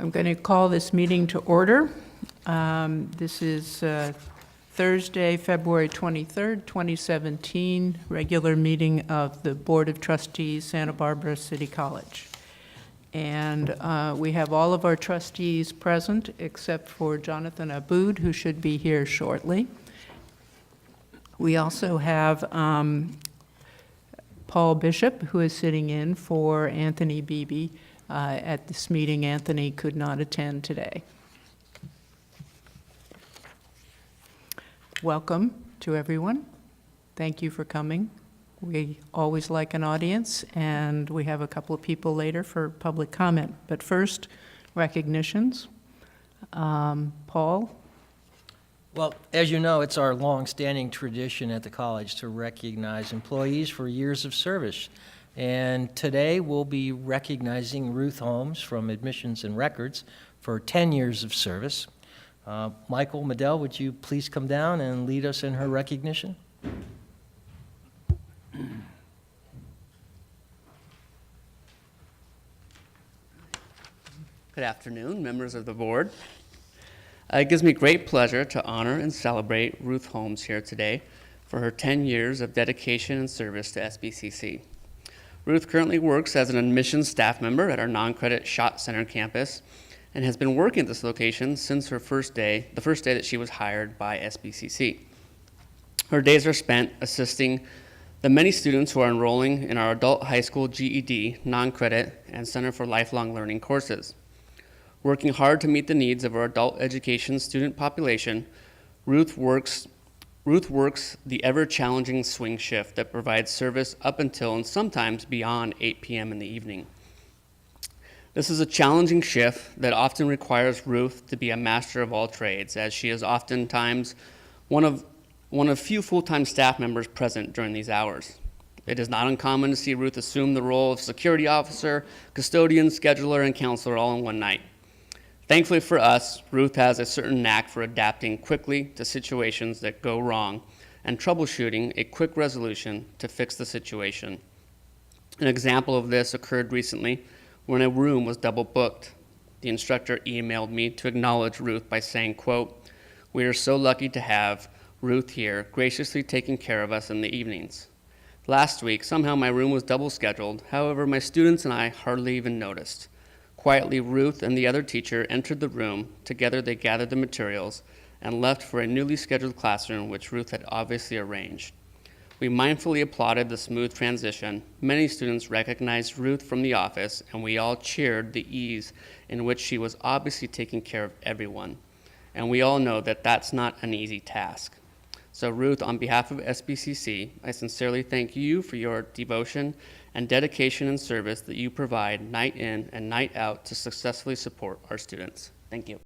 I'm going to call this meeting to order. This is Thursday, February 23rd, 2017, regular meeting of the Board of Trustees, Santa Barbara City College. And we have all of our trustees present except for Jonathan Aboud, who should be here shortly. We also have Paul Bishop, who is sitting in for Anthony Beebe. At this meeting, Anthony could not attend today. Welcome to everyone. Thank you for coming. We always like an audience, and we have a couple of people later for public comment. But first, recognitions. Paul? Well, as you know, it's our long-standing tradition at the college to recognize employees for years of service. And today we'll be recognizing Ruth Holmes from Admissions and Records for 10 years of service. Michael Medell, would you please come down and lead us in her recognition? Good afternoon, members of the board. It gives me great pleasure to honor and celebrate Ruth Holmes here today for her 10 years of dedication and service to SBCC. Ruth currently works as an admissions staff member at our non-credit Schott Center campus and has been working at this location since her first day, the first day that she was hired by SBCC. Her days are spent assisting the many students who are enrolling in our adult high school GED, non-credit, and Center for Lifelong Learning courses. Working hard to meet the needs of our adult education student population, Ruth works the ever-challenging swing shift that provides service up until and sometimes beyond 8 p.m. in the evening. This is a challenging shift that often requires Ruth to be a master of all trades, as she is oftentimes one of few full-time staff members present during these hours. It is not uncommon to see Ruth assume the role of security officer, custodian, scheduler, and counselor all in one night. Thankfully for us, Ruth has a certain knack for adapting quickly to situations that go wrong and troubleshooting a quick resolution to fix the situation. An example of this occurred recently when a room was double booked. The instructor emailed me to acknowledge Ruth by saying, quote, "We are so lucky to have Ruth here, graciously taking care of us in the evenings. Last week, somehow my room was double scheduled. However, my students and I hardly even noticed. Quietly, Ruth and the other teacher entered the room. Together, they gathered the materials and left for a newly scheduled classroom, which Ruth had obviously arranged. We mindfully applauded the smooth transition. Many students recognized Ruth from the office, and we all cheered the ease in which she was obviously taking care of everyone. And we all know that that's not an easy task. So Ruth, on behalf of SBCC, I sincerely thank you for your devotion and dedication and service that you provide night in and night out to successfully support our students. Thank you.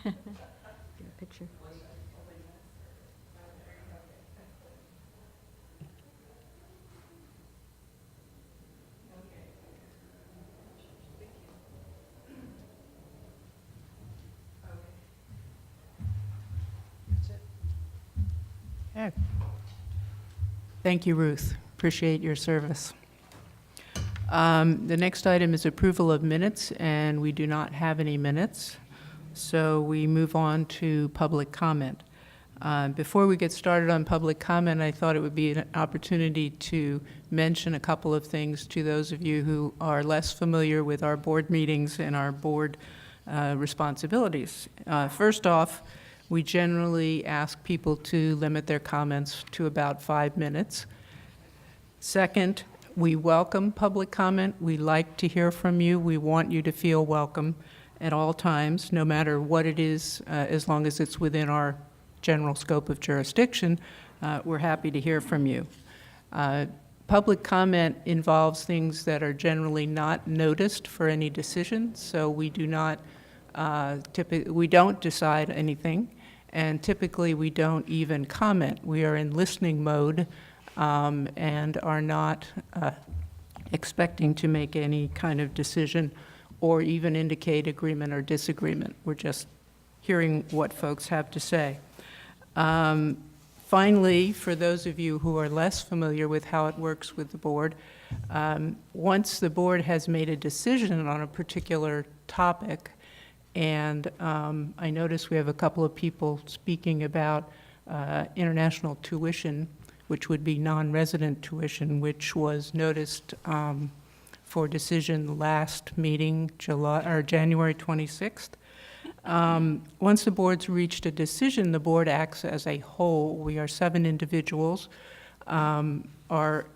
Get a picture. Okay. Thank you, Ruth. Appreciate your service. The next item is approval of minutes, and we do not have any minutes. So we move on to public comment. Before we get started on public comment, I thought it would be an opportunity to mention a couple of things to those of you who are less familiar with our board meetings and our board responsibilities. First off, we generally ask people to limit their comments to about 5 minutes. Second, we welcome public comment. We like to hear from you. We want you to feel welcome at all times, no matter what it is, as long as it's within our general scope of jurisdiction. We're happy to hear from you. Public comment involves things that are generally not noticed for any decision, so we do not we don't decide anything, and typically we don't even comment. We are in listening mode and are not expecting to make any kind of decision or even indicate agreement or disagreement. We're just hearing what folks have to say. Finally, for those of you who are less familiar with how it works with the board, once the board has made a decision on a particular topic, and I notice we have a couple of people speaking about international tuition, which would be non-resident tuition, which was noticed for decision last meeting, January 26th. Once the board's reached a decision, the board acts as a whole. We are 7 individuals. Our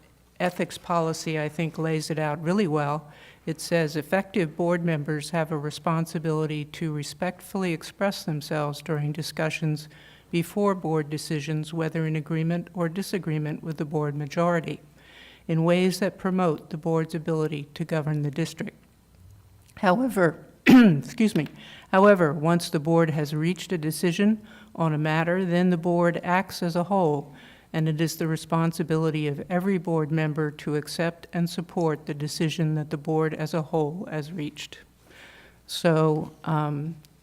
ethics policy, I think, lays it out really well. It says effective board members have a responsibility to respectfully express themselves during discussions before board decisions, whether in agreement or disagreement with the board majority, in ways that promote the board's ability to govern the district. However, excuse me, however, once the board has reached a decision on a matter, then the board acts as a whole, and it is the responsibility of every board member to accept and support the decision that the board as a whole has reached. So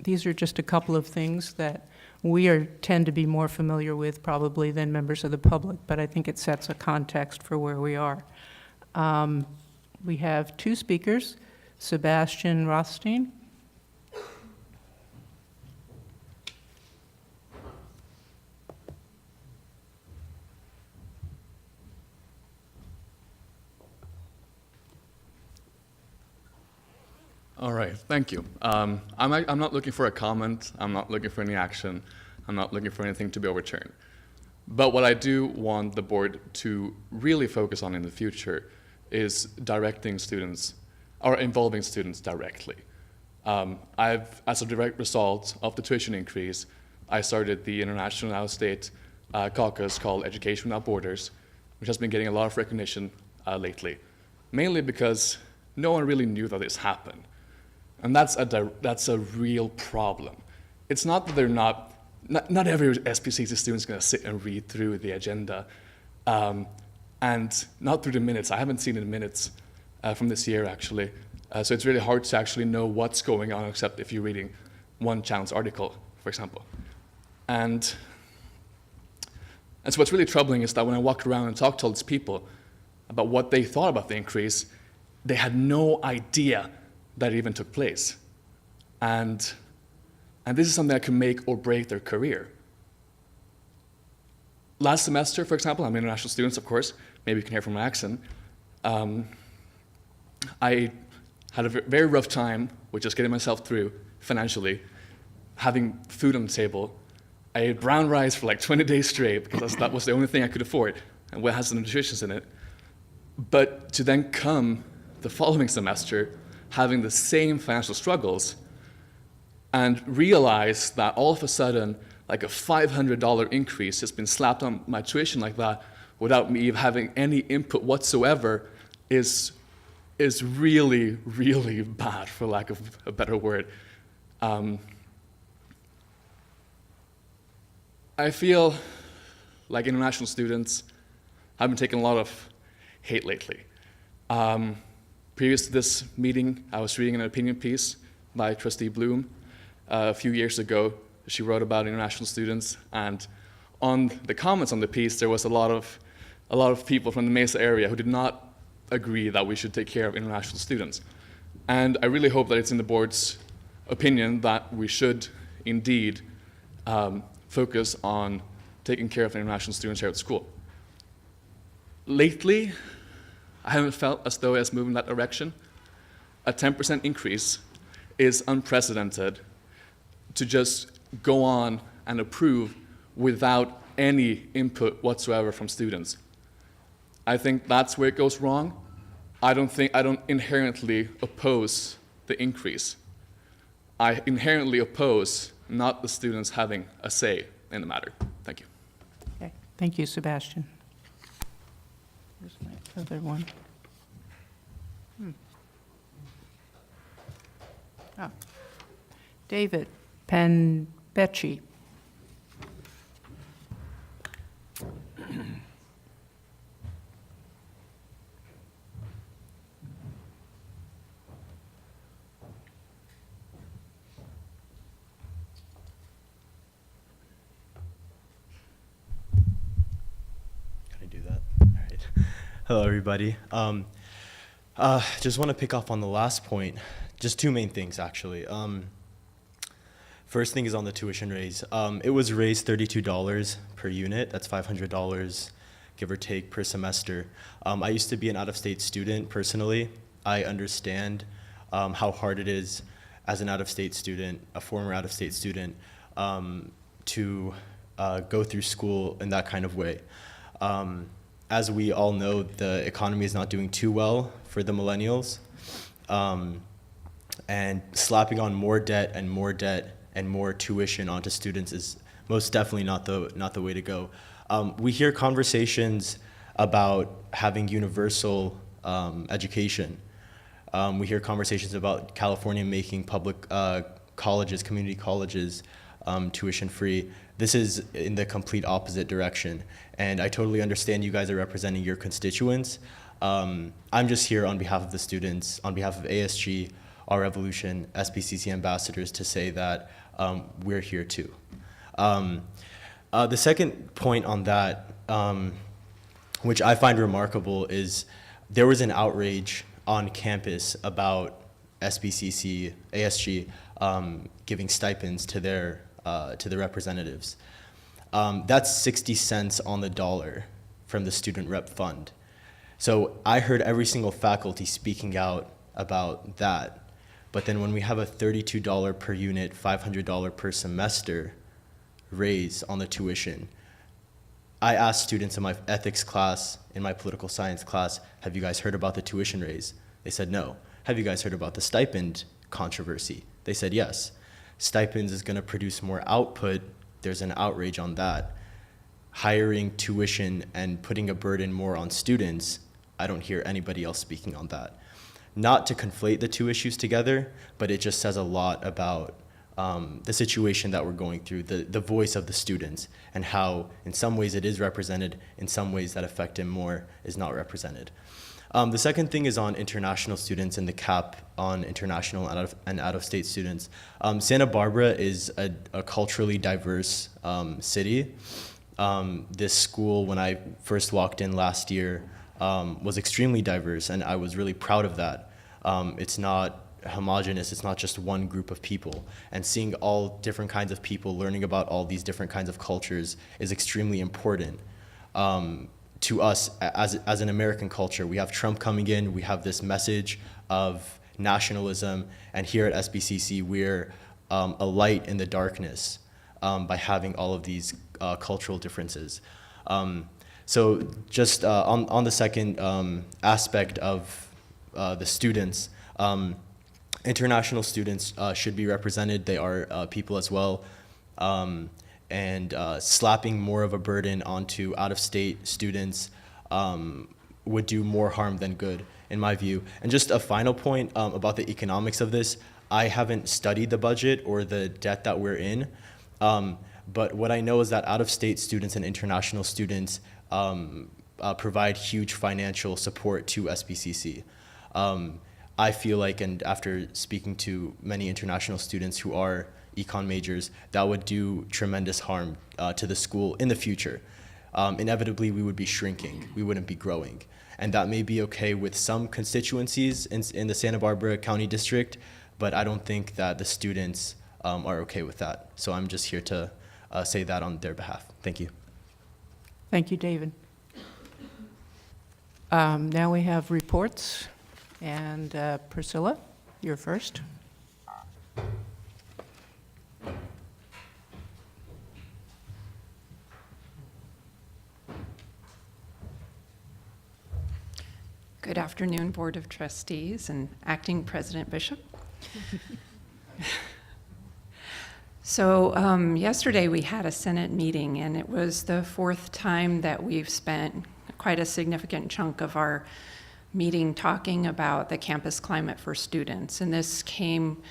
these are just a couple of things that we tend to be more familiar with probably than members of the public, but I think it sets a context for where we are. We have 2 speakers, Sebastian Rothstein. All right, thank you. I'm not looking for a comment. I'm not looking for any action. I'm not looking for anything to be overturned. But what I do want the board to really focus on in the future is directing students or involving students directly. As a direct result of the tuition increase, I started the International Out-of-State caucus called Education Without Borders, which has been getting a lot of recognition lately, mainly because no one really knew that this happened. And that's a real problem. It's not that not every SPCC student is going to sit and read through the agenda, and not through the minutes. I haven't seen the minutes from this year, actually. So it's really hard to actually know what's going on, except if you're reading one channel's article, for example. And so what's really troubling is that when I walked around and talked to all these people about what they thought about the increase, they had no idea that it even took place. And this is something that can make or break their career. Last semester, for example, I'm international students, of course, maybe you can hear from my accent, I had a very rough time with just getting myself through financially, having food on the table. I ate brown rice for like 20 days straight because that was the only thing I could afford and what has the nutrition in it. But to then come the following semester having the same financial struggles and realize that all of a sudden like a $500 increase has been slapped on my tuition like that without me having any input whatsoever is really, really bad, for lack of a better word. I feel like international students have been taking a lot of hate lately. Previous to this meeting, I was reading an opinion piece by Trustee Bloom a few years ago. She wrote about international students, and on the comments on the piece, there was a lot of people from the Mesa area who did not agree that we should take care of international students. And I really hope that it's in the board's opinion that we should indeed focus on taking care of international students here at the school. Lately, I haven't felt as though it's moving in that direction. A 10% increase is unprecedented to just go on and approve without any input whatsoever from students. I think that's where it goes wrong. I don't inherently oppose the increase. I inherently oppose not the students having a say in the matter. Thank you. Okay. Thank you, Sebastian. Here's my other one. Oh. David Penbecci. Hello, everybody. Just want to pick up on the last point. Just two main things, actually. First thing is on the tuition raise. It was raised $32 per unit. That's $500, give or take, per semester. I used to be an out-of-state student personally. I understand how hard it is as an out-of-state student, a former out-of-state student, to go through school in that kind of way. As we all know, the economy is not doing too well for the millennials. And slapping on more debt and more tuition onto students is most definitely not the way to go. We hear conversations about having universal education. We hear conversations about California making public colleges, community colleges, tuition free. This is in the complete opposite direction. And I totally understand you guys are representing your constituents. I'm just here on behalf of the students, on behalf of ASG, Our Revolution, SBCC ambassadors, to say that we're here too. The second point on that, which I find remarkable, is there was an outrage on campus about SBCC, ASG, giving stipends to their representatives. That's 60 cents on the dollar from the student rep fund. So I heard every single faculty speaking out about that. But then when we have a $32 per unit, $500 per semester raise on the tuition, I asked students in my ethics class, in my political science class, have you guys heard about the tuition raise? They said no. Have you guys heard about the stipend controversy? They said yes. Stipends is going to produce more output. There's an outrage on that. Hiring tuition and putting a burden more on students, I don't hear anybody else speaking on that. Not to conflate the two issues together, but it just says a lot about the situation that we're going through, the voice of the students, and how in some ways it is represented, in some ways that affect him more is not represented. The second thing is on international students and the cap on international and out-of-state students. Santa Barbara is a culturally diverse city. This school, when I first walked in last year, was extremely diverse, and I was really proud of that. It's not homogenous, it's not just one group of people. And seeing all different kinds of people, learning about all these different kinds of cultures is extremely important. To us as an American culture. We have Trump coming in, we have this message of nationalism, and here at SBCC we're a light in the darkness by having all of these cultural differences. So just on the second aspect of the students, international students should be represented. They are people as well. And slapping more of a burden onto out-of-state students would do more harm than good, in my view. And just a final point about the economics of this, I haven't studied the budget or the debt that we're in, but what I know is that out-of-state students and international students provide huge financial support to SBCC. I feel like, and after speaking to many international students who are econ majors, that would do tremendous harm to the school in the future. Inevitably, we would be shrinking. We wouldn't be growing. And that may be okay with some constituencies in the Santa Barbara County District, but I don't think that the students are okay with that. So I'm just here to say that on their behalf. Thank you. Thank you, David. Now we have reports, and Priscilla, you're first. Good afternoon, Board of Trustees and Acting President Bishop. So yesterday we had a Senate meeting, and it was the fourth time that we've spent quite a significant chunk of our meeting talking about the campus climate for students. And this came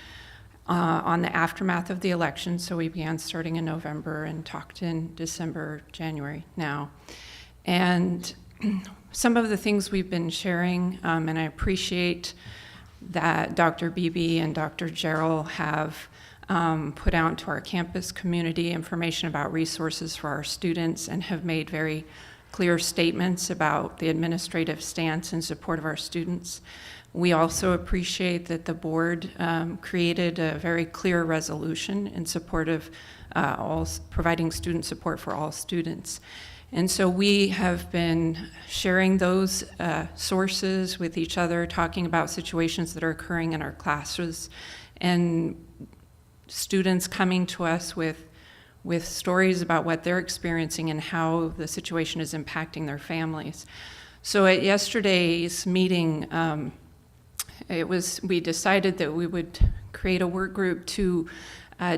on the aftermath of the election, so we began starting in November and talked in December, January now. And some of the things we've been sharing, and I appreciate that Dr. Beebe and Dr. Jarrell have put out to our campus community information about resources for our students and have made very clear statements about the administrative stance in support of our students. We also appreciate that the board created a very clear resolution in support of providing student support for all students. And so we have been sharing those sources with each other, talking about situations that are occurring in our classes, and students coming to us with stories about what they're experiencing and how the situation is impacting their families. So at yesterday's meeting, we decided that we would create a work group to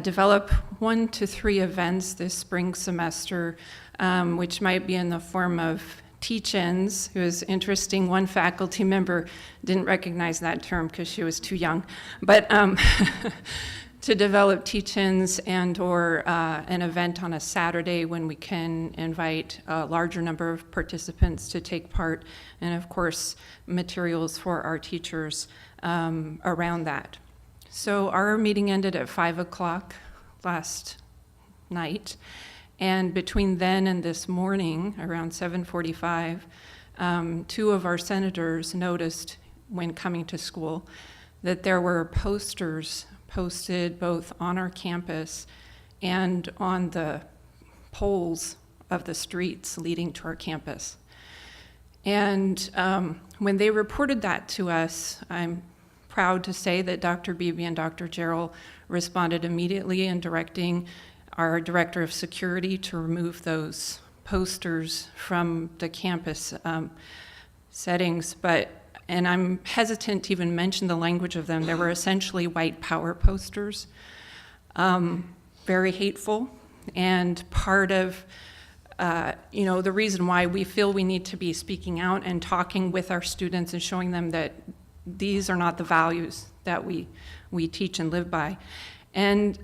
develop 1 to 3 events this spring semester, which might be in the form of teach-ins. It was interesting, one faculty member didn't recognize that term because she was too young, but to develop teach-ins and/or an event on a Saturday when we can invite a larger number of participants to take part, and of course, materials for our teachers around that. So our meeting ended at 5 o'clock last night, and between then and this morning, around 7:45, 2 of our senators noticed when coming to school that there were posters posted both on our campus and on the poles of the streets leading to our campus. And when they reported that to us, I'm proud to say that Dr. Beebe and Dr. Jarrell responded immediately in directing our Director of Security to remove those posters from the campus settings. And I'm hesitant to even mention the language of them. They were essentially white power posters, very hateful, and part of the reason why we feel we need to be speaking out and talking with our students and showing them that these are not the values that we teach and live by. And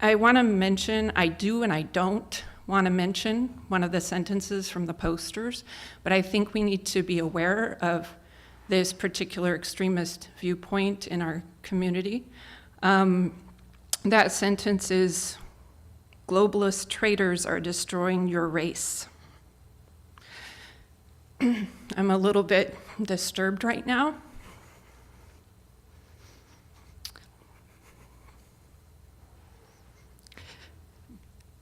I want to mention, I do and I don't want to mention one of the sentences from the posters, but I think we need to be aware of this particular extremist viewpoint in our community. That sentence is, "Globalist traitors are destroying your race." I'm a little bit disturbed right now.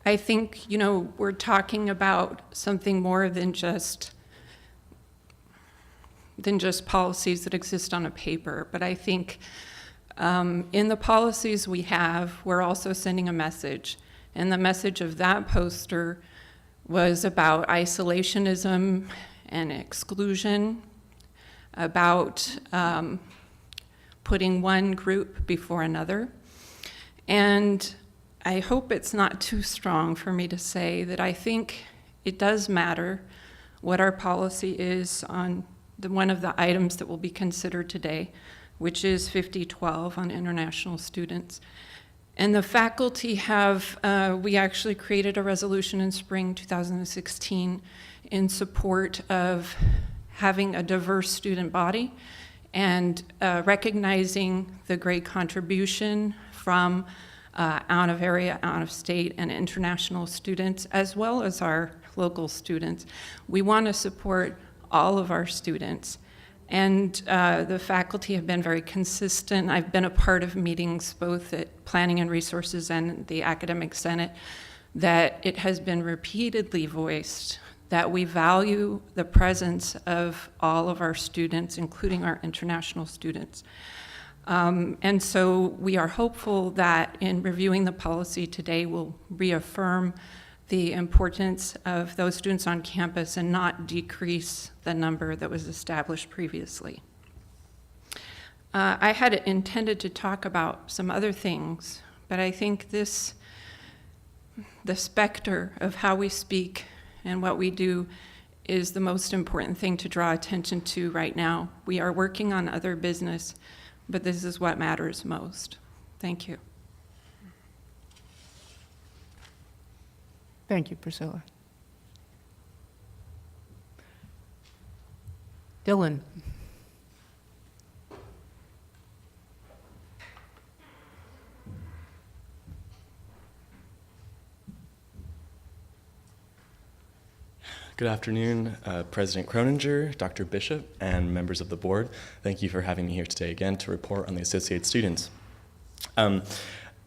I think, we're talking about something more than just policies that exist on a paper. But I think in the policies we have, we're also sending a message. And the message of that poster was about isolationism and exclusion, about putting one group before another. And I hope it's not too strong for me to say that I think it does matter what our policy is on one of the items that will be considered today, which is 5012 on international students. And the faculty we actually created a resolution in spring 2016 in support of having a diverse student body and recognizing the great contribution from out of area, out of state, and international students, as well as our local students. We want to support all of our students. And the faculty have been very consistent. I've been a part of meetings both at Planning and Resources and the Academic Senate that it has been repeatedly voiced that we value the presence of all of our students, including our international students. And so we are hopeful that in reviewing the policy today, we'll reaffirm the importance of those students on campus and not decrease the number that was established previously. I had intended to talk about some other things, but I think the specter of how we speak and what we do is the most important thing to draw attention to right now. We are working on other business, but this is what matters most. Thank you. Thank you, Priscilla. Dylan. Good afternoon, President Croninger, Dr. Bishop, and members of the board. Thank you for having me here today again to report on the Associate students. The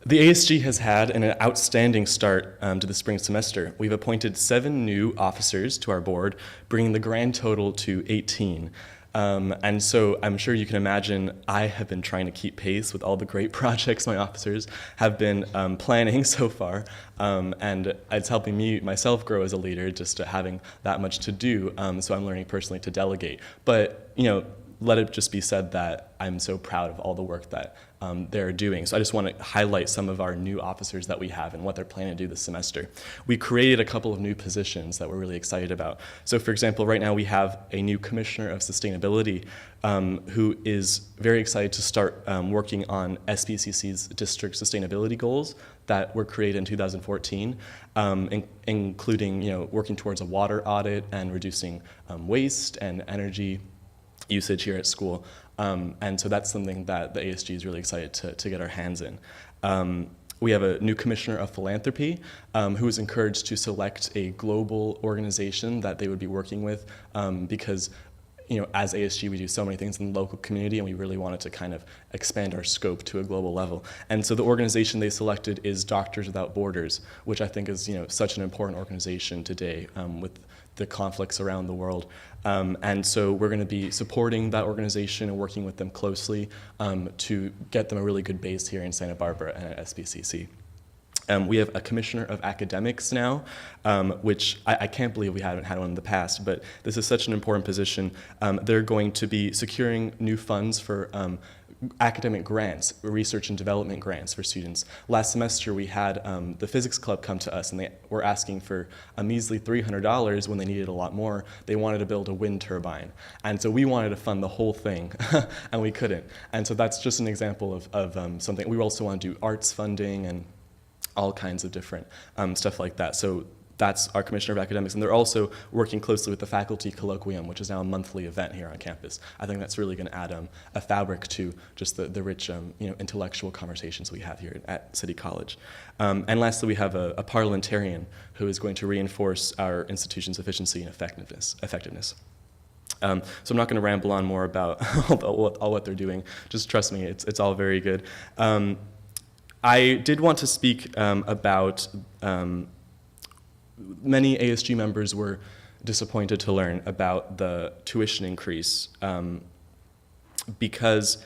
ASG has had an outstanding start to the spring semester. We've appointed 7 new officers to our board, bringing the grand total to 18. And so I'm sure you can imagine I have been trying to keep pace with all the great projects my officers have been planning so far. And it's helping me, myself, grow as a leader, just having that much to do. So I'm learning personally to delegate. But, you know, let it just be said that I'm so proud of all the work that they're doing. So I just want to highlight some of our new officers that we have and what they're planning to do this semester. We created a couple of new positions that we're really excited about. So for example, right now we have a new Commissioner of Sustainability who is very excited to start working on SBCC's district sustainability goals that were created in 2014, including working towards a water audit and reducing waste and energy usage here at school. And so that's something that the ASG is really excited to get our hands in. We have a new Commissioner of Philanthropy who is encouraged to select a global organization that they would be working with because as ASG, we do so many things in the local community, and we really wanted to kind of expand our scope to a global level. And so the organization they selected is Doctors Without Borders, which I think is such an important organization today with the conflicts around the world. And so we're going to be supporting that organization and working with them closely to get them a really good base here in Santa Barbara and at SBCC. We have a Commissioner of Academics now, which I can't believe we haven't had one in the past, but this is such an important position. They're going to be securing new funds for academic grants, research and development grants for students. Last semester we had the physics club come to us and they were asking for a measly $300 when they needed a lot more. They wanted to build a wind turbine. And so we wanted to fund the whole thing and we couldn't. And so that's just an example of something. We also want to do arts funding and all kinds of different stuff like that. So that's our Commissioner of Academics. And they're also working closely with the Faculty Colloquium, which is now a monthly event here on campus. I think that's really going to add a fabric to just the rich intellectual conversations we have here at City College. And lastly, we have a parliamentarian who is going to reinforce our institution's efficiency and effectiveness. So I'm not going to ramble on more about all what they're doing. Just trust me, it's all very good. I did want to speak about many ASG members were disappointed to learn about the tuition increase because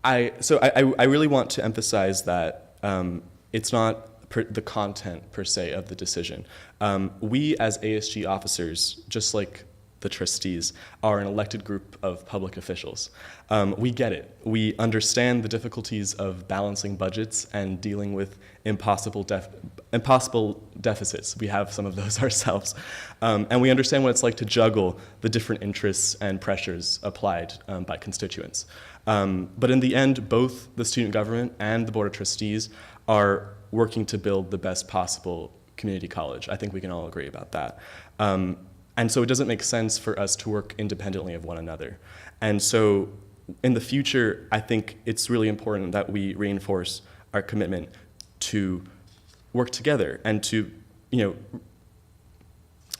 I really want to emphasize that it's not the content per se of the decision. We as ASG officers, just like the trustees, are an elected group of public officials. We get it. We understand the difficulties of balancing budgets and dealing with impossible deficits. We have some of those ourselves. And we understand what it's like to juggle the different interests and pressures applied by constituents. But in the end, both the student government and the Board of Trustees are working to build the best possible community college. I think we can all agree about that. And so it doesn't make sense for us to work independently of one another. And so in the future, I think it's really important that we reinforce our commitment to work together and to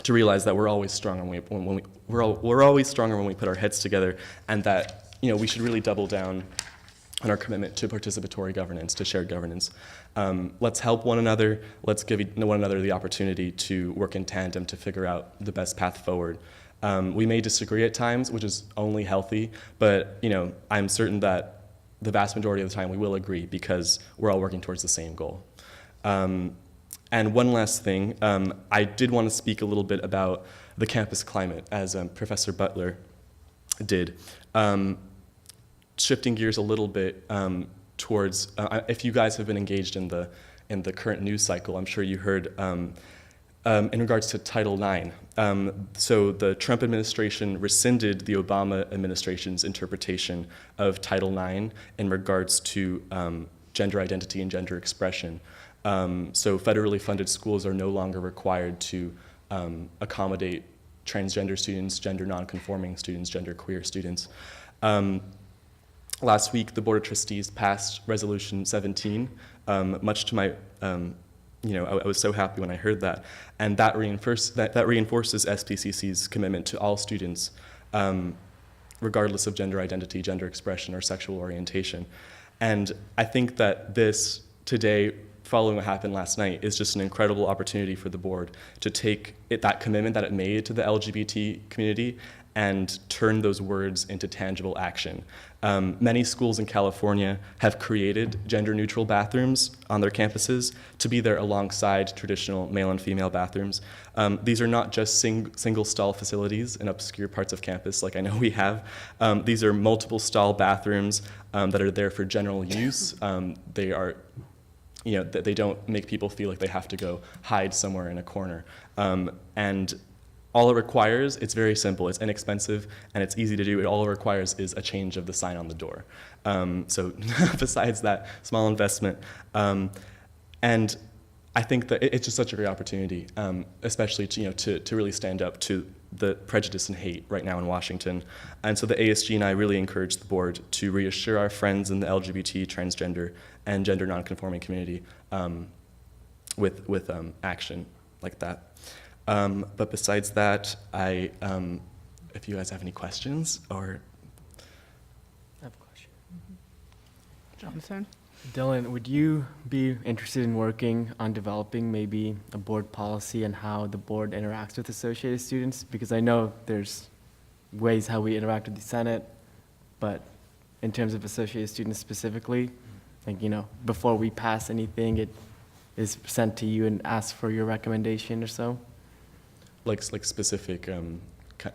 realize that we're always stronger we're always stronger when we put our heads together, and that we should really double down on our commitment to participatory governance, to shared governance. Let's help one another. Let's give one another the opportunity to work in tandem to figure out the best path forward. We may disagree at times, which is only healthy, but I'm certain that the vast majority of the time we will agree because we're all working towards the same goal. And one last thing, I did want to speak a little bit about the campus climate, as Professor Butler did. Shifting gears a little bit towards, if you guys have been engaged in the current news cycle, I'm sure you heard in regards to Title IX. So the Trump administration rescinded the Obama administration's interpretation of Title IX in regards to gender identity and gender expression. So federally funded schools are no longer required to accommodate transgender students, gender nonconforming students, gender queer students. Last week, the Board of Trustees passed Resolution 17, much to my I was so happy when I heard that. And that reinforces SPCC's commitment to all students, regardless of gender identity, gender expression, or sexual orientation. And I think that this today, following what happened last night, is just an incredible opportunity for the board to take that commitment that it made to the LGBT community and turn those words into tangible action. Many schools in California have created gender-neutral bathrooms on their campuses to be there alongside traditional male and female bathrooms. These are not just single-stall facilities in obscure parts of campus like I know we have. These are multiple-stall bathrooms that are there for general use. They are, they don't make people feel like they have to go hide somewhere in a corner. And all it requires, it's very simple, it's inexpensive, and it's easy to do. All it requires is a change of the sign on the door. So besides that small investment, and I think that it's just such a great opportunity, especially to really stand up to the prejudice and hate right now in Washington. And so the ASG and I really encourage the board to reassure our friends in the LGBT, transgender, and gender nonconforming community with action like that. But besides that, if you guys have any questions or... I have a question. Jonathan? Dylan, would you be interested in working on developing maybe a board policy on how the board interacts with associated students? Because I know there's ways how we interact with the Senate, but in terms of associated students specifically, like, before we pass anything, it is sent to you and asks for your recommendation or so? Like specific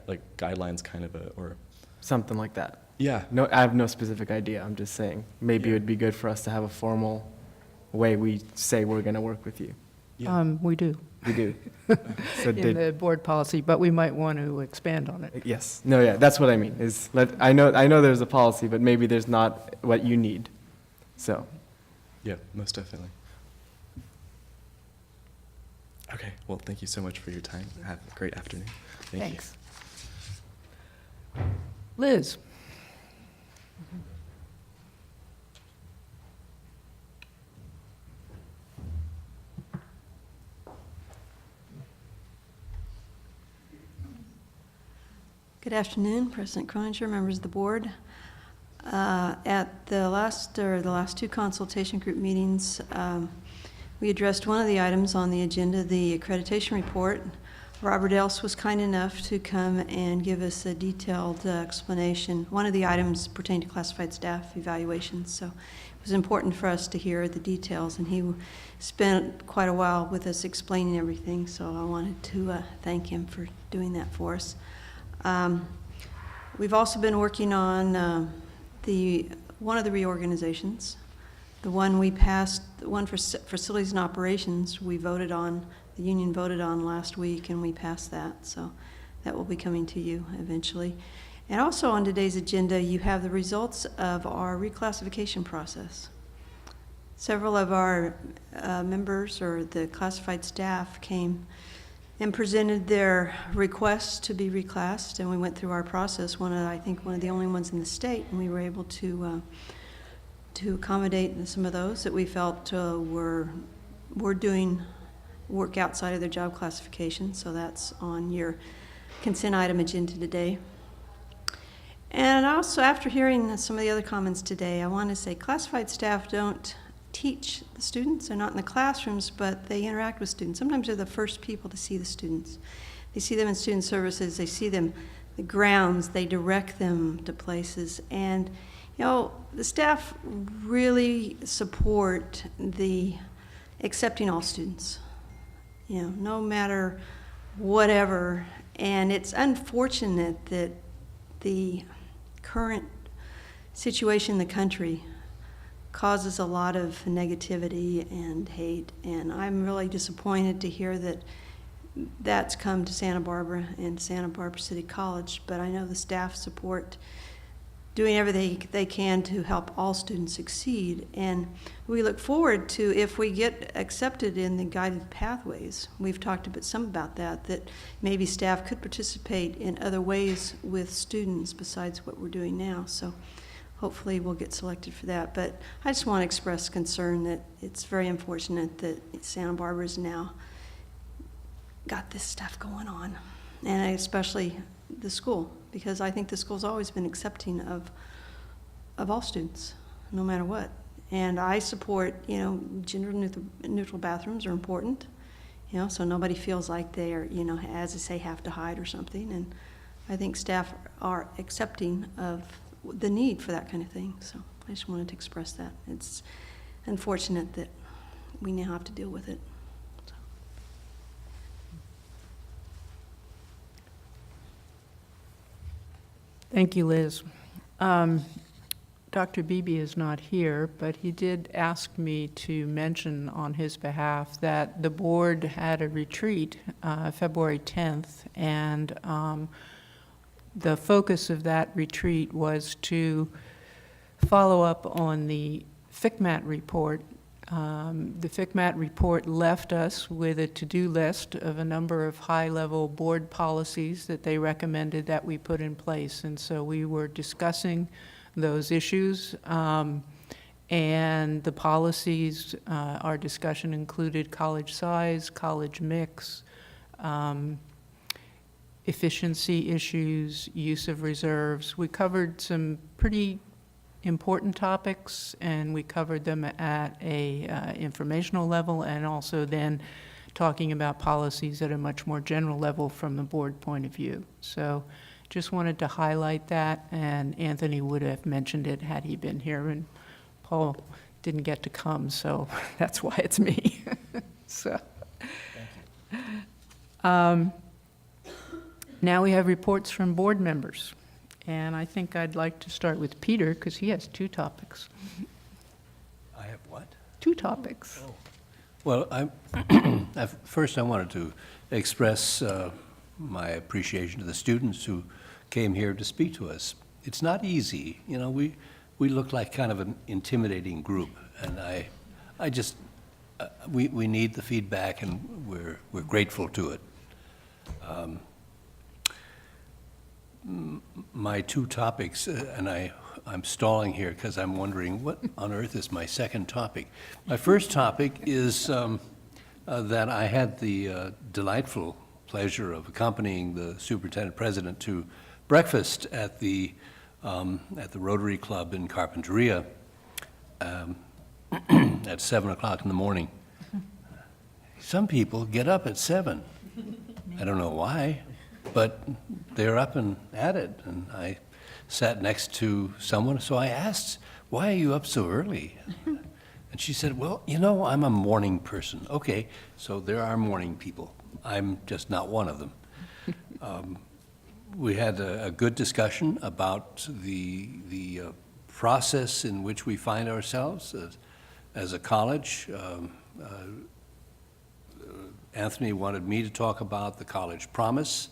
like guidelines kind of or... Something like that. Yeah. No, I have no specific idea. I'm just saying maybe it would be good for us to have a formal way we say we're going to work with you. Yeah. We do, We do. So in the board policy, but we might want to expand on it. yes. No, yeah, that's what I mean. I know there's a policy, but maybe there's not what you need. So, Yeah, most definitely. Okay, well, thank you so much for your time. Have a great afternoon. Thank Thanks. Liz? Good afternoon, President Croninger, members of the board. At the last two consultation group meetings, we addressed one of the items on the agenda, the accreditation report. Robert Else was kind enough to come and give us a detailed explanation. One of the items pertained to classified staff evaluations, so it was important for us to hear the details, and he spent quite a while with us explaining everything, so I wanted to thank him for doing that for us. We've also been working on one of the reorganizations. The one we passed, the one for facilities and operations, we voted on, the union voted on last week, and we passed that. So that will be coming to you eventually. And also on today's agenda, you have the results of our reclassification process. Several of our members or the classified staff came and presented their requests to be reclassed, and we went through our process. I think one of the only ones in the state, and we were able to accommodate some of those that we felt were doing work outside of their job classification. So that's on your consent item agenda today. And also, after hearing some of the other comments today, I want to say classified staff don't teach the students. They're not in the classrooms, but they interact with students. Sometimes they're the first people to see the students. They see them in student services. They see them the grounds. They direct them to places. And the staff really support the accepting all students, no matter whatever. And it's unfortunate that the current situation in the country causes a lot of negativity and hate. And I'm really disappointed to hear that that's come to Santa Barbara and Santa Barbara City College. But I know the staff support doing everything they can to help all students succeed. And we look forward to, if we get accepted in the guided pathways, we've talked some about that maybe staff could participate in other ways with students besides what we're doing now. So hopefully we'll get selected for that. But I just want to express concern that it's very unfortunate that Santa Barbara's now got this stuff going on, and especially the school, because I think the school's always been accepting of all students, no matter what. And I support, gender neutral bathrooms are important, so nobody feels like they're, as they say, have to hide or something. And I think staff are accepting of the need for that kind of thing. So I just wanted to express that. It's unfortunate that we now have to deal with it. So. Thank you, Liz. Dr. Beebe is not here, but he did ask me to mention on his behalf that the board had a retreat February 10th, and the focus of that retreat was to follow up on the FCMAT report. The FCMAT report left us with a to-do list of a number of high-level board policies that they recommended that we put in place, and so we were discussing those issues, and the policies, our discussion included college size, college mix, efficiency issues, use of reserves. We covered some pretty important topics, and we covered them at a informational level, and also then talking about policies at a much more general level from the board point of view. So just wanted to highlight that, and Anthony would have mentioned it had he been here, and Paul didn't get to come, so that's why it's me. So, now we have reports from board members, and I think I'd like to start with Peter, because he has 2 topics. I have what? 2 topics. Well, first I wanted to express my appreciation to the students who came here to speak to us. It's not easy, we look like kind of an intimidating group, and we need the feedback, and we're grateful to it. My 2 topics, and I'm stalling here because I'm wondering what on earth is my second topic. My first topic is that I had the delightful pleasure of accompanying the superintendent president to breakfast at the Rotary Club in Carpinteria at 7 o'clock in the morning. Some people get up at 7. I don't know why, but they're up and at it. And I sat next to someone, so I asked, "Why are you up so early?" And she said, "Well, I'm a morning person." Okay, so there are morning people. I'm just not one of them. We had a good discussion about the process in which we find ourselves as a college. Anthony wanted me to talk about the college promise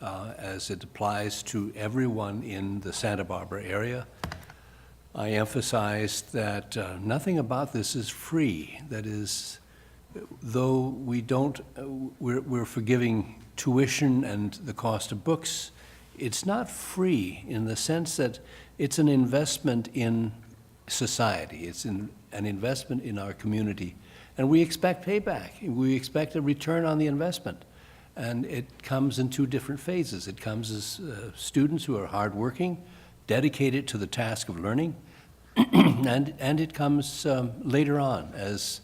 as it applies to everyone in the Santa Barbara area. I emphasized that nothing about this is free. That is, though we're forgiving tuition and the cost of books, it's not free in the sense that it's an investment in society. It's an investment in our community. And we expect payback. We expect a return on the investment. And it comes in 2 different phases. It comes as students who are hardworking, dedicated to the task of learning, and it comes later on as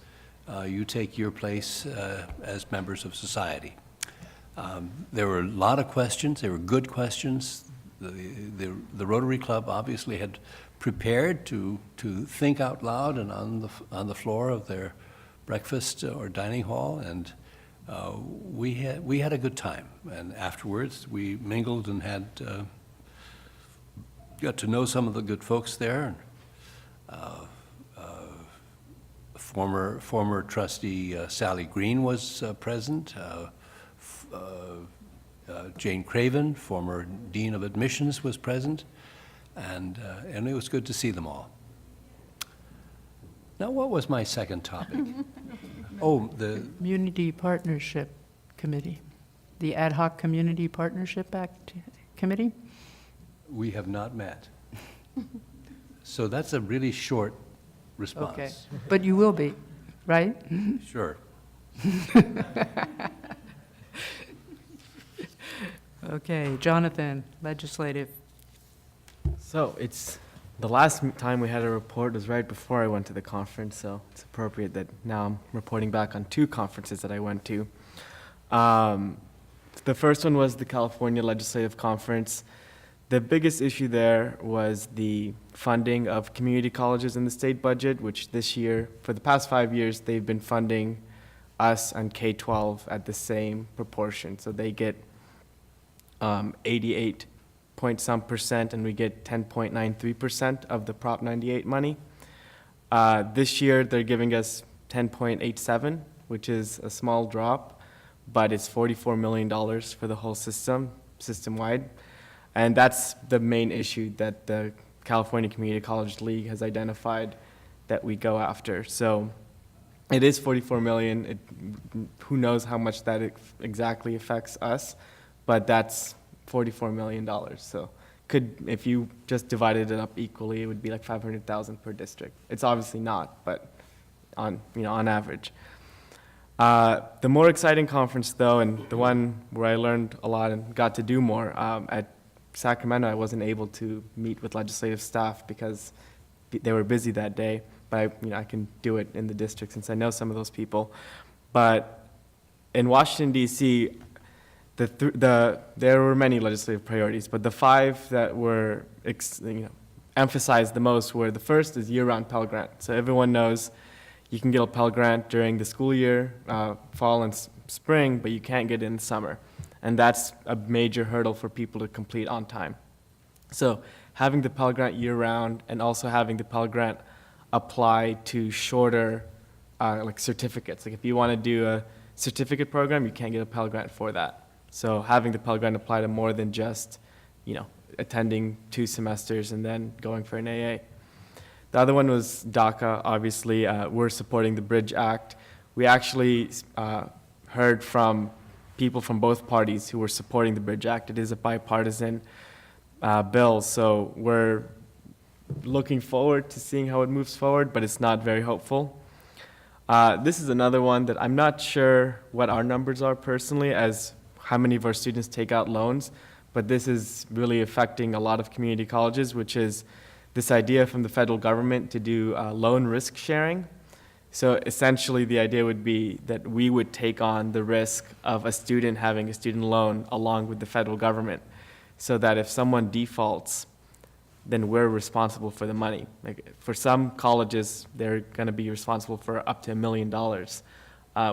you take your place as members of society. There were a lot of questions. They were good questions. The Rotary Club obviously had prepared to think out loud and on the floor of their breakfast or dining hall, and we had a good time. And afterwards, we mingled and got to know some of the good folks there. Former trustee Sally Green was present. Jane Craven, former dean of admissions, was present, and it was good to see them all. Now, what was my second topic? Oh, the Community Partnership Committee, the Ad Hoc Community Partnership Act Committee? We have not met. So that's a really short Okay, response. but you will be, right? Sure. Okay, Jonathan, legislative. So it's the last time we had a report was right before I went to the conference, so it's appropriate that now I'm reporting back on 2 conferences that I went to. The first one was the California Legislative Conference. The biggest issue there was the funding of community colleges in the state budget, which this year, for the past 5 years, they've been funding us and K-12 at the same proportion. So they get 88 point some percent, and we get 10.93% of the Prop 98 money. This year, they're giving us 10.87, which is a small drop, but it's $44 million for the whole system-wide. And that's the main issue that the California Community College League has identified that we go after. So it is $44 million. Who knows how much that exactly affects us, but that's $44 million. So if you just divided it up equally, it would be like 500,000 per district. It's obviously not, but on average. The more exciting conference, though, and the one where I learned a lot and got to do more, at Sacramento, I wasn't able to meet with legislative staff because they were busy that day, but I can do it in the district since I know some of those people. But in Washington, D.C., there were many legislative priorities, but the 5 that were emphasized the most were, the first is year-round Pell Grant. So everyone knows you can get a Pell Grant during the school year, fall and spring, but you can't get it in summer. And that's a major hurdle for people to complete on time. So having the Pell Grant year-round and also having the Pell Grant apply to shorter like certificates. Like if you want to do a certificate program, you can't get a Pell Grant for that. So having the Pell Grant apply to more than just, attending 2 semesters and then going for an AA. The other one was DACA. Obviously, we're supporting the Bridge Act. We actually heard from people from both parties who were supporting the Bridge Act. It is a bipartisan bill, so we're looking forward to seeing how it moves forward, but it's not very hopeful. This is another one that I'm not sure what our numbers are personally as how many of our students take out loans, but this is really affecting a lot of community colleges, which is this idea from the federal government to do loan risk sharing. So essentially the idea would be that we would take on the risk of a student having a student loan along with the federal government, so that if someone defaults, then we're responsible for the money. Like for some colleges, they're going to be responsible for up to $1 million.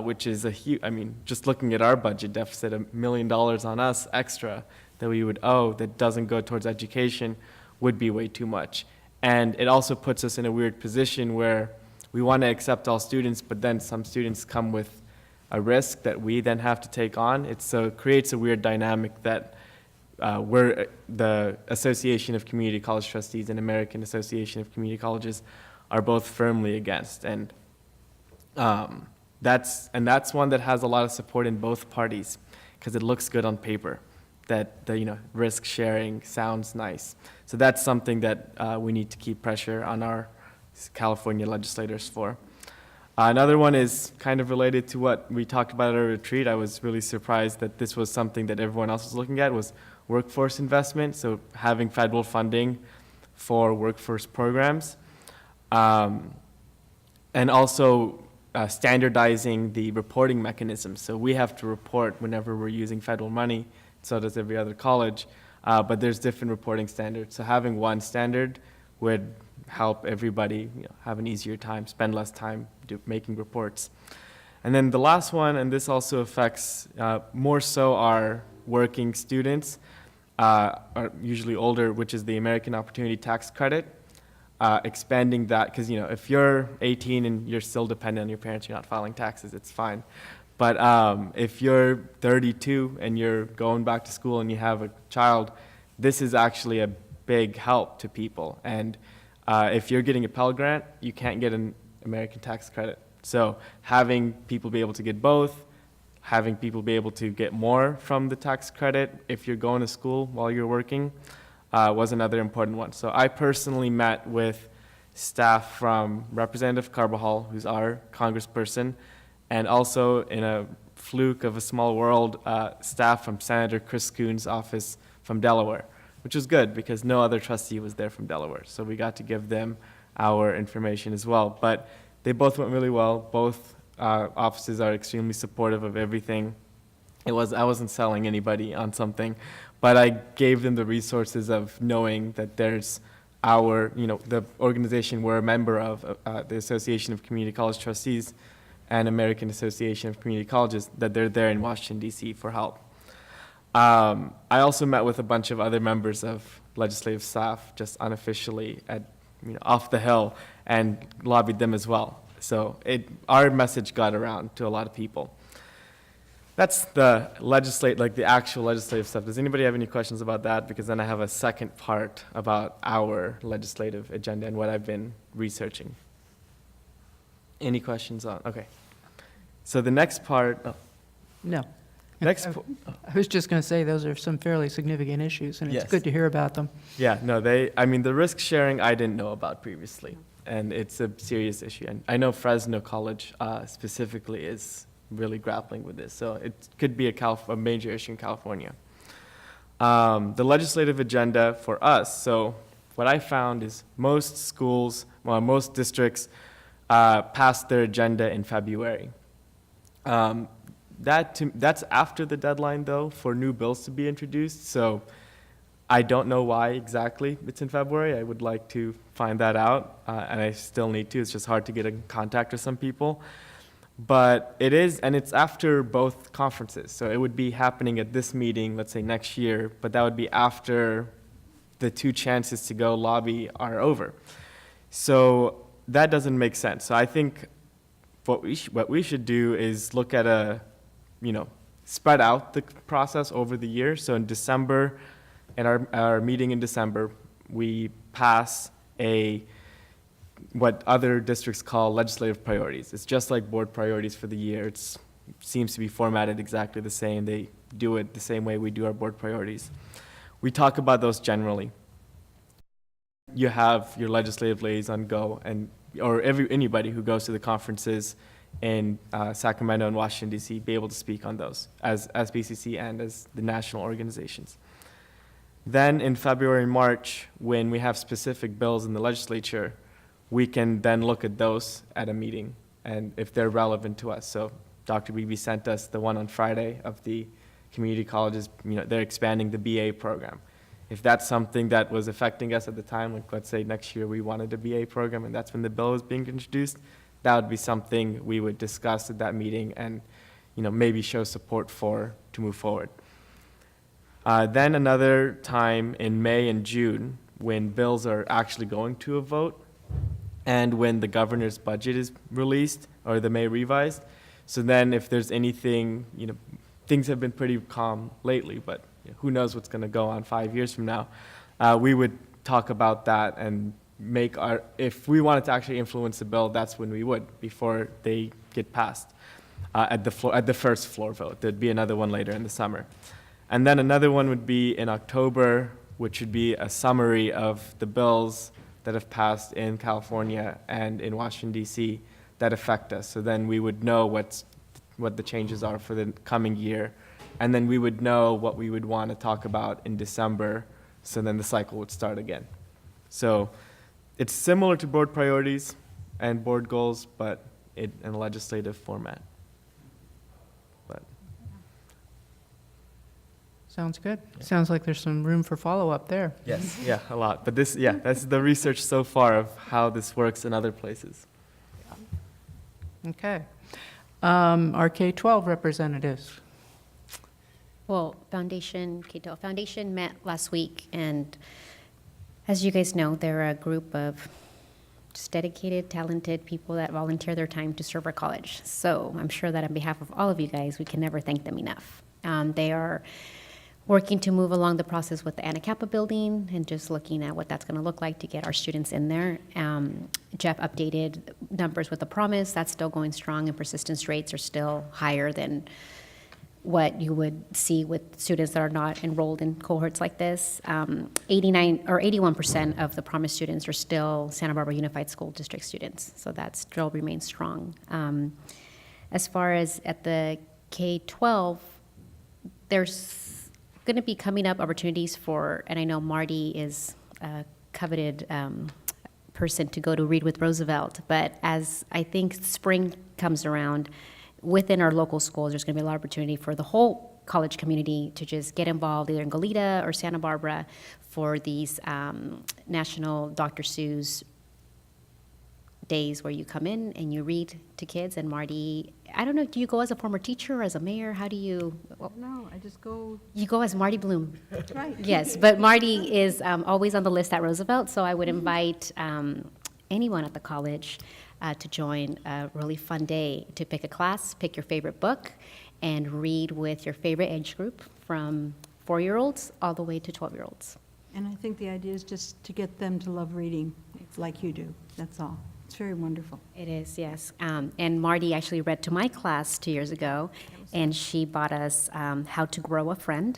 Which is a huge, just looking at our budget deficit, $1 million on us extra that we would owe that doesn't go towards education would be way too much. And it also puts us in a weird position where we want to accept all students, but then some students come with a risk that we then have to take on. It creates a weird dynamic that we're the Association of Community College Trustees and American Association of Community Colleges are both firmly against. And that's one that has a lot of support in both parties because it looks good on paper that the risk sharing sounds nice. So that's something that we need to keep pressure on our California legislators for. Another one is kind of related to what we talked about at our retreat. I was really surprised that this was something that everyone else was looking at, was workforce investment, so having federal funding for workforce programs. And also standardizing the reporting mechanism. So we have to report whenever we're using federal money, so does every other college, but there's different reporting standards. So having one standard would help everybody have an easier time, spend less time making reports. And then the last one, and this also affects more so our working students, are usually older, which is the American Opportunity Tax Credit. Expanding that, because if you're 18 and you're still dependent on your parents, you're not filing taxes, it's fine. But if you're 32 and you're going back to school and you have a child, this is actually a big help to people. And if you're getting a Pell Grant, you can't get an American tax credit. So having people be able to get both, having people be able to get more from the tax credit if you're going to school while you're working, was another important one. So I personally met with staff from Representative Carbajal, who's our congressperson, and also in a fluke of a small world, staff from Senator Chris Coons' office from Delaware, which was good because no other trustee was there from Delaware. So we got to give them our information as well. But they both went really well. Both offices are extremely supportive of everything. I wasn't selling anybody on something, but I gave them the resources of knowing that there's the organization we're a member of, the Association of Community College Trustees and American Association of Community Colleges, that they're there in Washington, D.C. for help. I also met with a bunch of other members of legislative staff, just unofficially off the Hill, and lobbied them as well. So our message got around to a lot of people. That's the the actual legislative stuff. Does anybody have any questions about that? Because then I have a second part about our legislative agenda and what I've been researching. Any questions on? Okay. So the next part. No. Next. I was just going to say, those are some fairly significant issues, and it's Yes. good to hear about them. Yeah, no, the risk sharing I didn't know about previously, and it's a serious issue. And I know Fresno College specifically is really grappling with this, so it could be a major issue in California. The legislative agenda for us, so what I found is most districts pass their agenda in February. That's after the deadline, though, for new bills to be introduced, so I don't know why exactly it's in February. I would like to find that out, and I still need to. It's just hard to get in contact with some people. But it is, and it's after both conferences, so it would be happening at this meeting, let's say next year, but that would be after the 2 chances to go lobby are over. So that doesn't make sense. So I think what we should do is look at spread out the process over the year. So in December, in our meeting in December, we pass what other districts call legislative priorities. It's just like board priorities for the year. It seems to be formatted exactly the same. They do it the same way we do our board priorities. We talk about those generally. You have your legislative liaison go, or anybody who goes to the conferences in Sacramento and Washington, D.C., be able to speak on those as BCC and as the national organizations. Then in February and March, when we have specific bills in the legislature, we can then look at those at a meeting, and if they're relevant to us. So Dr. Beebe sent us the one on Friday of the community colleges. They're expanding the BA program. If that's something that was affecting us at the time, like let's say next year we wanted a BA program and that's when the bill was being introduced, that would be something we would discuss at that meeting and maybe show support for to move forward. Then another time in May and June when bills are actually going to a vote, and when the governor's budget is released, or the May revised. So then if there's anything, things have been pretty calm lately, but who knows what's going to go on 5 years from now. We would talk about that and if we wanted to actually influence the bill, that's when we would, before they get passed at the first floor vote. There'd be another one later in the summer. And then another one would be in October, which would be a summary of the bills that have passed in California and in Washington, D.C. that affect us. So then we would know what the changes are for the coming year. And then we would know what we would want to talk about in December, so then the cycle would start again. So it's similar to board priorities and board goals, but in a legislative format. Sounds good. Sounds like there's some room for follow-up there. Yes, yeah, a lot. But that's the research so far of how this works in other places. Okay. Our K-12 representatives. Well, K-12 Foundation met last week, and as you guys know, they're a group of just dedicated, talented people that volunteer their time to serve our college. So I'm sure that on behalf of all of you guys, we can never thank them enough. They are working to move along the process with the Anacapa building and just looking at what that's going to look like to get our students in there. Jeff updated numbers with the promise. That's still going strong, and persistence rates are still higher than what you would see with students that are not enrolled in cohorts like this. 89 or 81% of the Promise students are still Santa Barbara Unified School District students, so that still remains strong. As far as at the K-12, there's going to be coming up opportunities for, and I know Marty is a coveted person to go to Read with Roosevelt, but as I think spring comes around, within our local schools, there's going to be a lot of opportunity for the whole college community to just get involved either in Goleta or Santa Barbara for these national Dr. Seuss days where you come in and you read to kids. And Marty, I don't know, do you go as a former teacher or as a mayor? How do you? No, I just go. You go as Marty Bloom. Right. Yes, but Marty is always on the list at Roosevelt, so I would invite anyone at the college to join a really fun day to pick a class, pick your favorite book, and read with your favorite age group from 4-year-olds all the way to 12-year-olds. And I think the idea is just to get them to love reading like you do. That's all. It's very wonderful. It is, yes. And Marty actually read to my class 2 years ago, and she bought us How to Grow a Friend.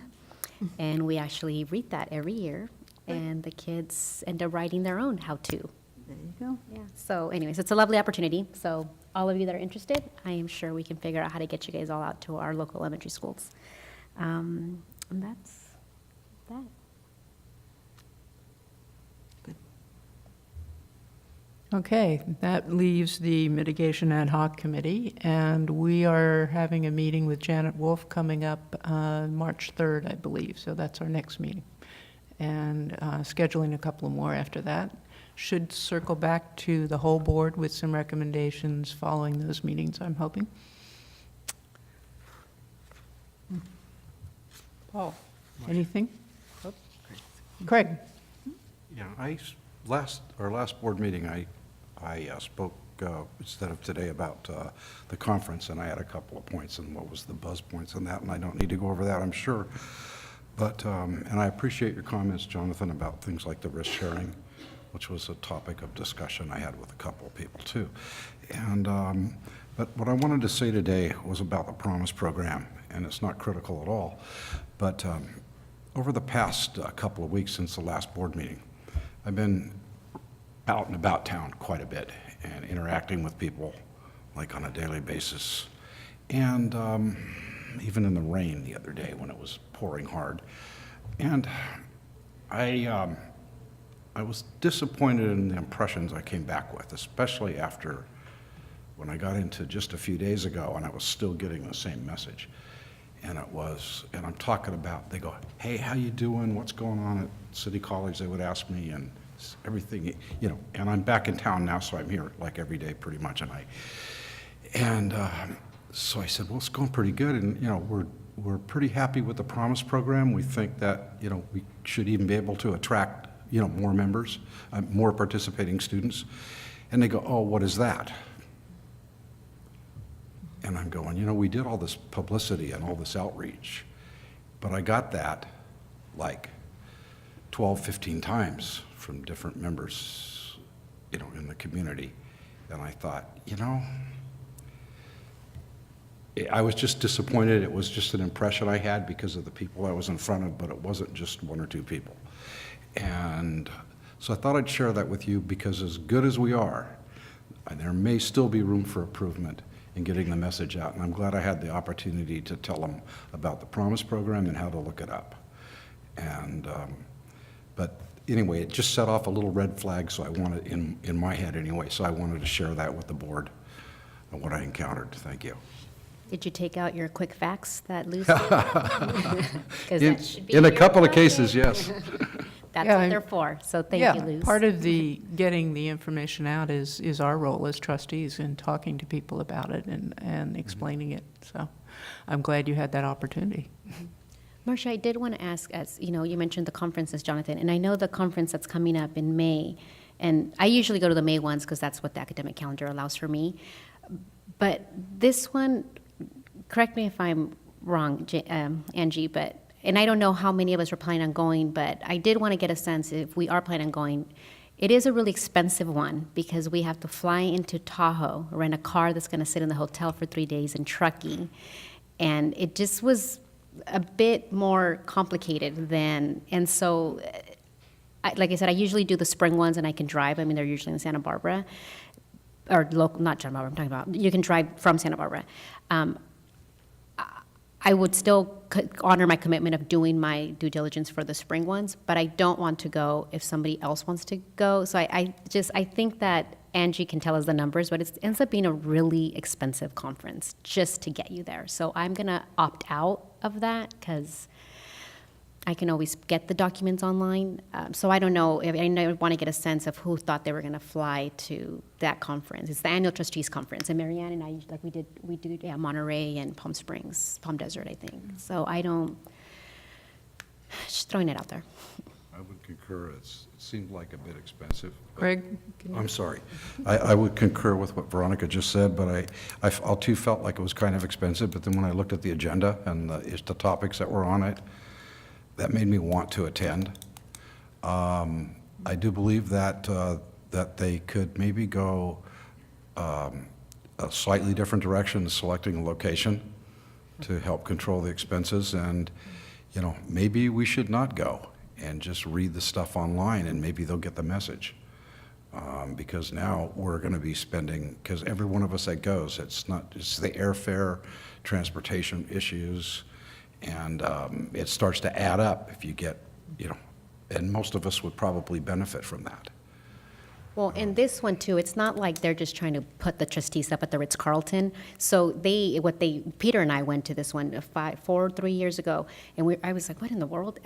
And we actually read that every year, and the kids end up writing their own how-to. There you go. Yeah, so anyways, it's a lovely opportunity. So all of you that are interested, I am sure we can figure out how to get you guys all out to our local elementary schools. And that's that. Okay, that leaves the Mitigation Ad Hoc Committee, and we are having a meeting with Janet Wolf coming up March 3rd, I believe, so that's our next meeting. And scheduling a couple more after that. Should circle back to the whole board with some recommendations following those meetings, I'm hoping. Paul, anything? Craig? Yeah, our last board meeting, I spoke instead of today about the conference, and I had a couple of points, and what was the buzz points on that, and I don't need to go over that, I'm sure. But, and I appreciate your comments, Jonathan, about things like the risk sharing, which was a topic of discussion I had with a couple of people too. And, but what I wanted to say today was about the Promise program, and it's not critical at all, but over the past couple of weeks since the last board meeting, I've been out and about town quite a bit and interacting with people like on a daily basis. And even in the rain the other day when it was pouring hard. And I was disappointed in the impressions I came back with, especially after when I got into just a few days ago and I was still getting the same message. And it was, and I'm talking about, they go, hey, how you doing? What's going on at City College? They would ask me, and everything, you know, and I'm back in town now, so I'm here like every day pretty much. And so I said, well, it's going pretty good. And, you know, we're pretty happy with the Promise program. We think that, you know, we should even be able to attract, you know, more members, more participating students. And they go, oh, what is that? And I'm going, you know, we did all this publicity and all this outreach, but I got that like 12, 15 times from different members, you know, in the community. And I thought, you know, I was just disappointed. It was just an impression I had because of the people I was in front of, but it wasn't just one or two people. And so I thought I'd share that with you because as good as we are, there may still be room for improvement in getting the message out. And I'm glad I had the opportunity to tell them about the Promise program and how to look it up. And, but anyway, it just set off a little red flag, so I wanted, in my head anyway, so I wanted to share that with the board and what I encountered. Thank you. Did you take out your quick facts that Lou said? 'Cause that should be In a your couple of project. cases, yes. That's Yeah, what and- they're for, so thank you, Lou. Part of the getting the information out is our role as trustees in talking to people about it and explaining it. So I'm glad you had that opportunity. Marcia, I did want to ask, as you know, you mentioned the conferences, Jonathan, and I know the conference that's coming up in May, and I usually go to the May ones because that's what the academic calendar allows for me. But this one, correct me if I'm wrong, Angie, but, and I don't know how many of us are planning on going, but I did want to get a sense if we are planning on going. It is a really expensive one because we have to fly into Tahoe, rent a car that's going to sit in the hotel for 3 days, and trucking. And it just was a bit more complicated than, and so, like I said, I usually do the spring ones and I can drive. I mean, they're usually in Santa Barbara, or local, not Santa Barbara, I'm talking about, you can drive from Santa Barbara. I would still honor my commitment of doing my due diligence for the spring ones, but I don't want to go if somebody else wants to go. So I think that Angie can tell us the numbers, but it ends up being a really expensive conference just to get you there. So I'm going to opt out of that because I can always get the documents online. So I don't know, I want to get a sense of who thought they were going to fly to that conference. It's the annual trustees conference, and Marianne and I, like we did Monterey and Palm Springs, Palm Desert, I think. So I don't, just throwing it out there. I would concur. It seemed like a bit expensive. Greg? I'm sorry. I would concur with what Veronica just said, but I too felt like it was kind of expensive. But then when I looked at the agenda and the topics that were on it, that made me want to attend. I do believe that that they could maybe go a slightly different direction, selecting a location to help control the expenses. And, you know, maybe we should not go and just read the stuff online, and maybe they'll get the message. Because now we're going to be spending, because every one of us that goes, it's the airfare, transportation issues, and it starts to add up if you get, you know, and most of us would probably benefit from that. Well, in this one too, it's not like they're just trying to put the trustees up at the Ritz-Carlton. So Peter and I went to this one 3 years ago, and I was like, what in the world?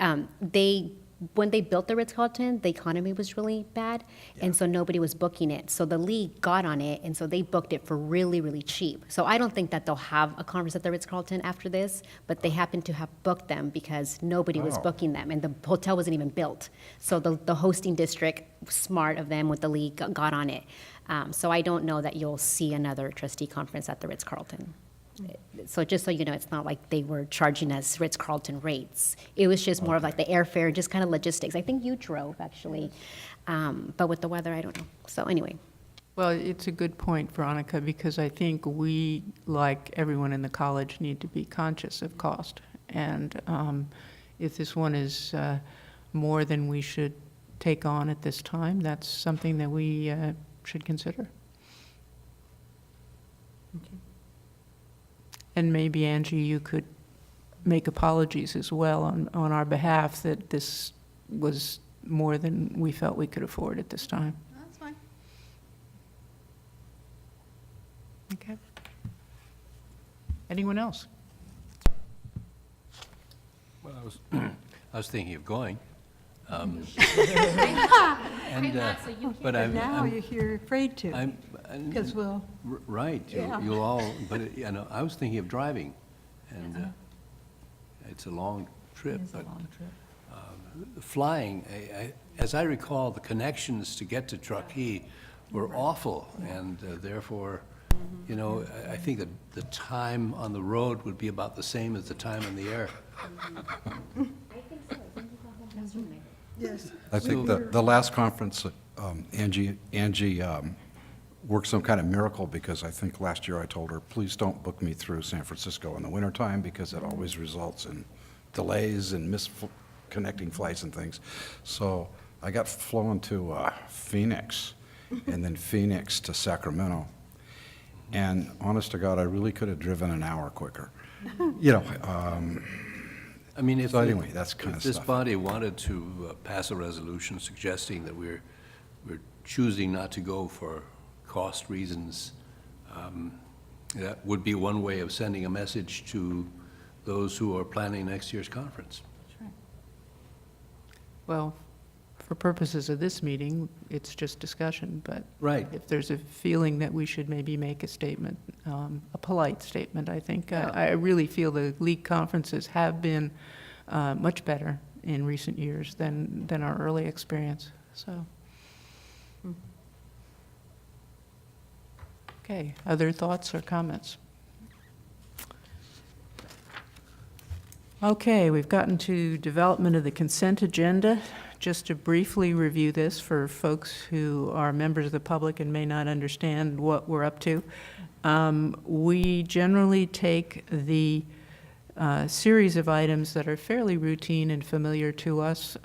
When they built the Ritz-Carlton, the economy was really bad, and so nobody was booking it. So the league got on it, and so they booked it for really, really cheap. So I don't think that they'll have a conference at the Ritz-Carlton after this, but they happen to have booked them because nobody was booking them, and the hotel wasn't even built. So the hosting district, smart of them with the league, got on it. So I don't know that you'll see another trustee conference at the Ritz-Carlton. So just so you know, it's not like they were charging us Ritz-Carlton rates. It was just more of like the airfare, just kind of logistics. I think you drove, actually. But with the weather, I don't know. So anyway. Well, it's a good point, Veronica, because I think we, like everyone in the college, need to be conscious of cost. And if this one is more than we should take on at this time, that's something that we should consider. Okay. And maybe, Angie, you could make apologies as well on our behalf that this was more than we felt we could afford at this time. That's fine. Okay. Anyone else? Well, I was thinking of going. And, but Now you're afraid to, I'm, because we'll, right, Yeah. you'll all, but, you know, I was thinking of driving, and it's a long trip, it's a but long trip. flying, as I recall, the connections to get to Truckee were awful, and therefore, you know, I think that the time on the road would be about the same as the time in the air. Yes. I think the last conference, Angie worked some kind of miracle, because I think last year I told her, please don't book me through San Francisco in the wintertime, because it always results in delays and connecting flights and things. So I got flown to Phoenix, and then Phoenix to Sacramento. And honest to God, I really could have driven an hour quicker. You know, I mean, if so anyway, that's kind of if this stuff. body wanted to pass a resolution suggesting that we're choosing not to go for cost reasons, that would be one way of sending a message to those who are planning next year's conference. Well, for purposes of this meeting, it's just discussion, but Right. if there's a feeling that we should maybe make a statement, a polite statement, I think. I really feel the league conferences have been much better in recent years than our early experience, so. Okay, other thoughts or comments? Okay, we've gotten to development of the consent agenda. Just to briefly review this for folks who are members of the public and may not understand what we're up to. We generally take the a series of items that are fairly routine and familiar to us.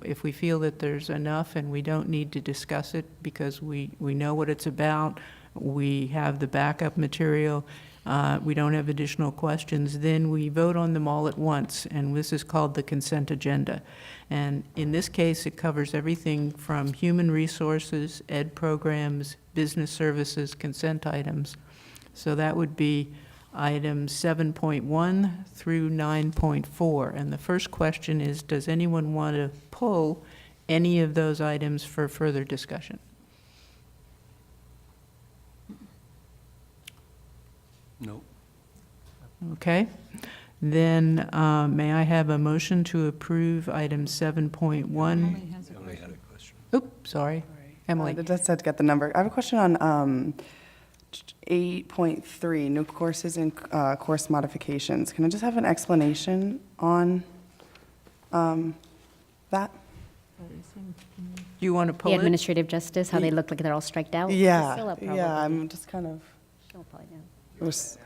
If we feel that there's enough and we don't need to discuss it because we know what it's about, we have the backup material, we don't have additional questions, then we vote on them all at once, and this is called the consent agenda. And in this case, it covers everything from human resources, ed programs, business services, consent items. So that would be items 7.1 through 9.4. And the first question is, does anyone want to pull any of those items for further discussion? No. Okay. Then may I have a motion to approve item 7.1? Emily has a Emily question. had a question. Oops, sorry. Emily. Just had to get the number. I have a question on 8.3, new courses and course modifications. Can I just have an explanation on that? Do you want to pull The it? administrative justice, how they look like they're all striked out. Yeah, Priscilla probably yeah, did. I'm just kind of, She'll probably know. it was,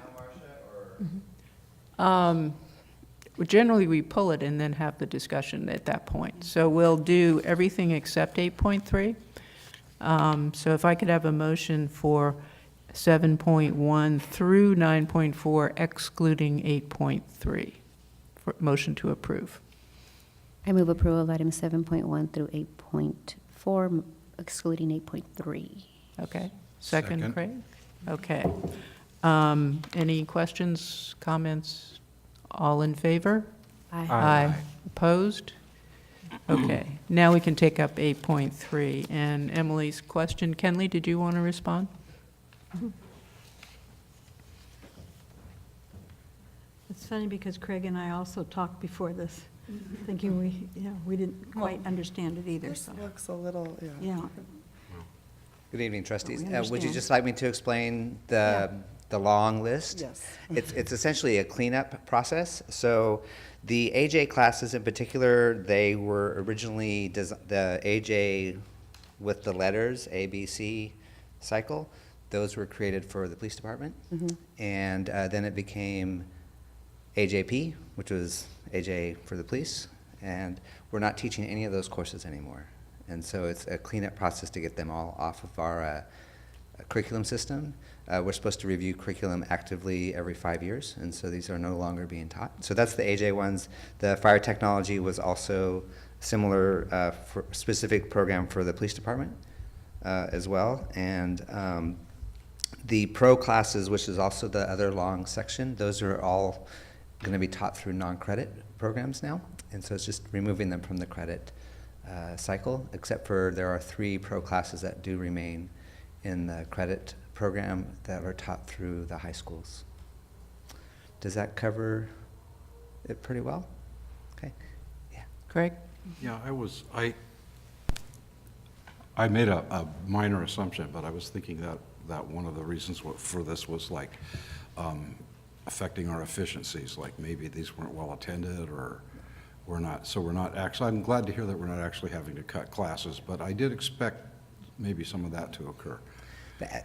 Generally, we pull it and then have the discussion at that point. So we'll do everything except 8.3. So if I could have a motion for 7.1 through 9.4, excluding 8.3, for motion to approve. I move approval of items 7.1 through 8.4, excluding 8.3. Okay. Second, Second. Craig? Okay. Any questions, comments? All in favor? Aye. Opposed? Okay. Now we can take up 8.3. And Emily's question, Kenley, did you want to respond? It's funny because Craig and I also talked before this, thinking we didn't quite understand it either, this so, looks a little, yeah. yeah. Good evening, trustees. We Would you understand. just like me to explain the long list? Yes. It's essentially a cleanup process. So the AJ classes in particular, they were originally, the AJ with the letters, A, B, C cycle, those were created for the police department. And then it became AJP, which was AJ for the police. And we're not teaching any of those courses anymore. And so it's a cleanup process to get them all off of our curriculum system. We're supposed to review curriculum actively every 5 years, and so these are no longer being taught. So that's the AJ ones. The fire technology was also similar for specific program for the police department as well. And the pro classes, which is also the other long section, those are all going to be taught through non-credit programs now. And so it's just removing them from the credit cycle, except for there are 3 pro classes that do remain in the credit program that are taught through the high schools. Does that cover it pretty well? Okay. Yeah. Craig? Yeah, I made a minor assumption, but I was thinking that one of the reasons for this was like affecting our efficiencies, like maybe these weren't well attended or we're not actually, I'm glad to hear that we're not actually having to cut classes, but I did expect maybe some of that to occur.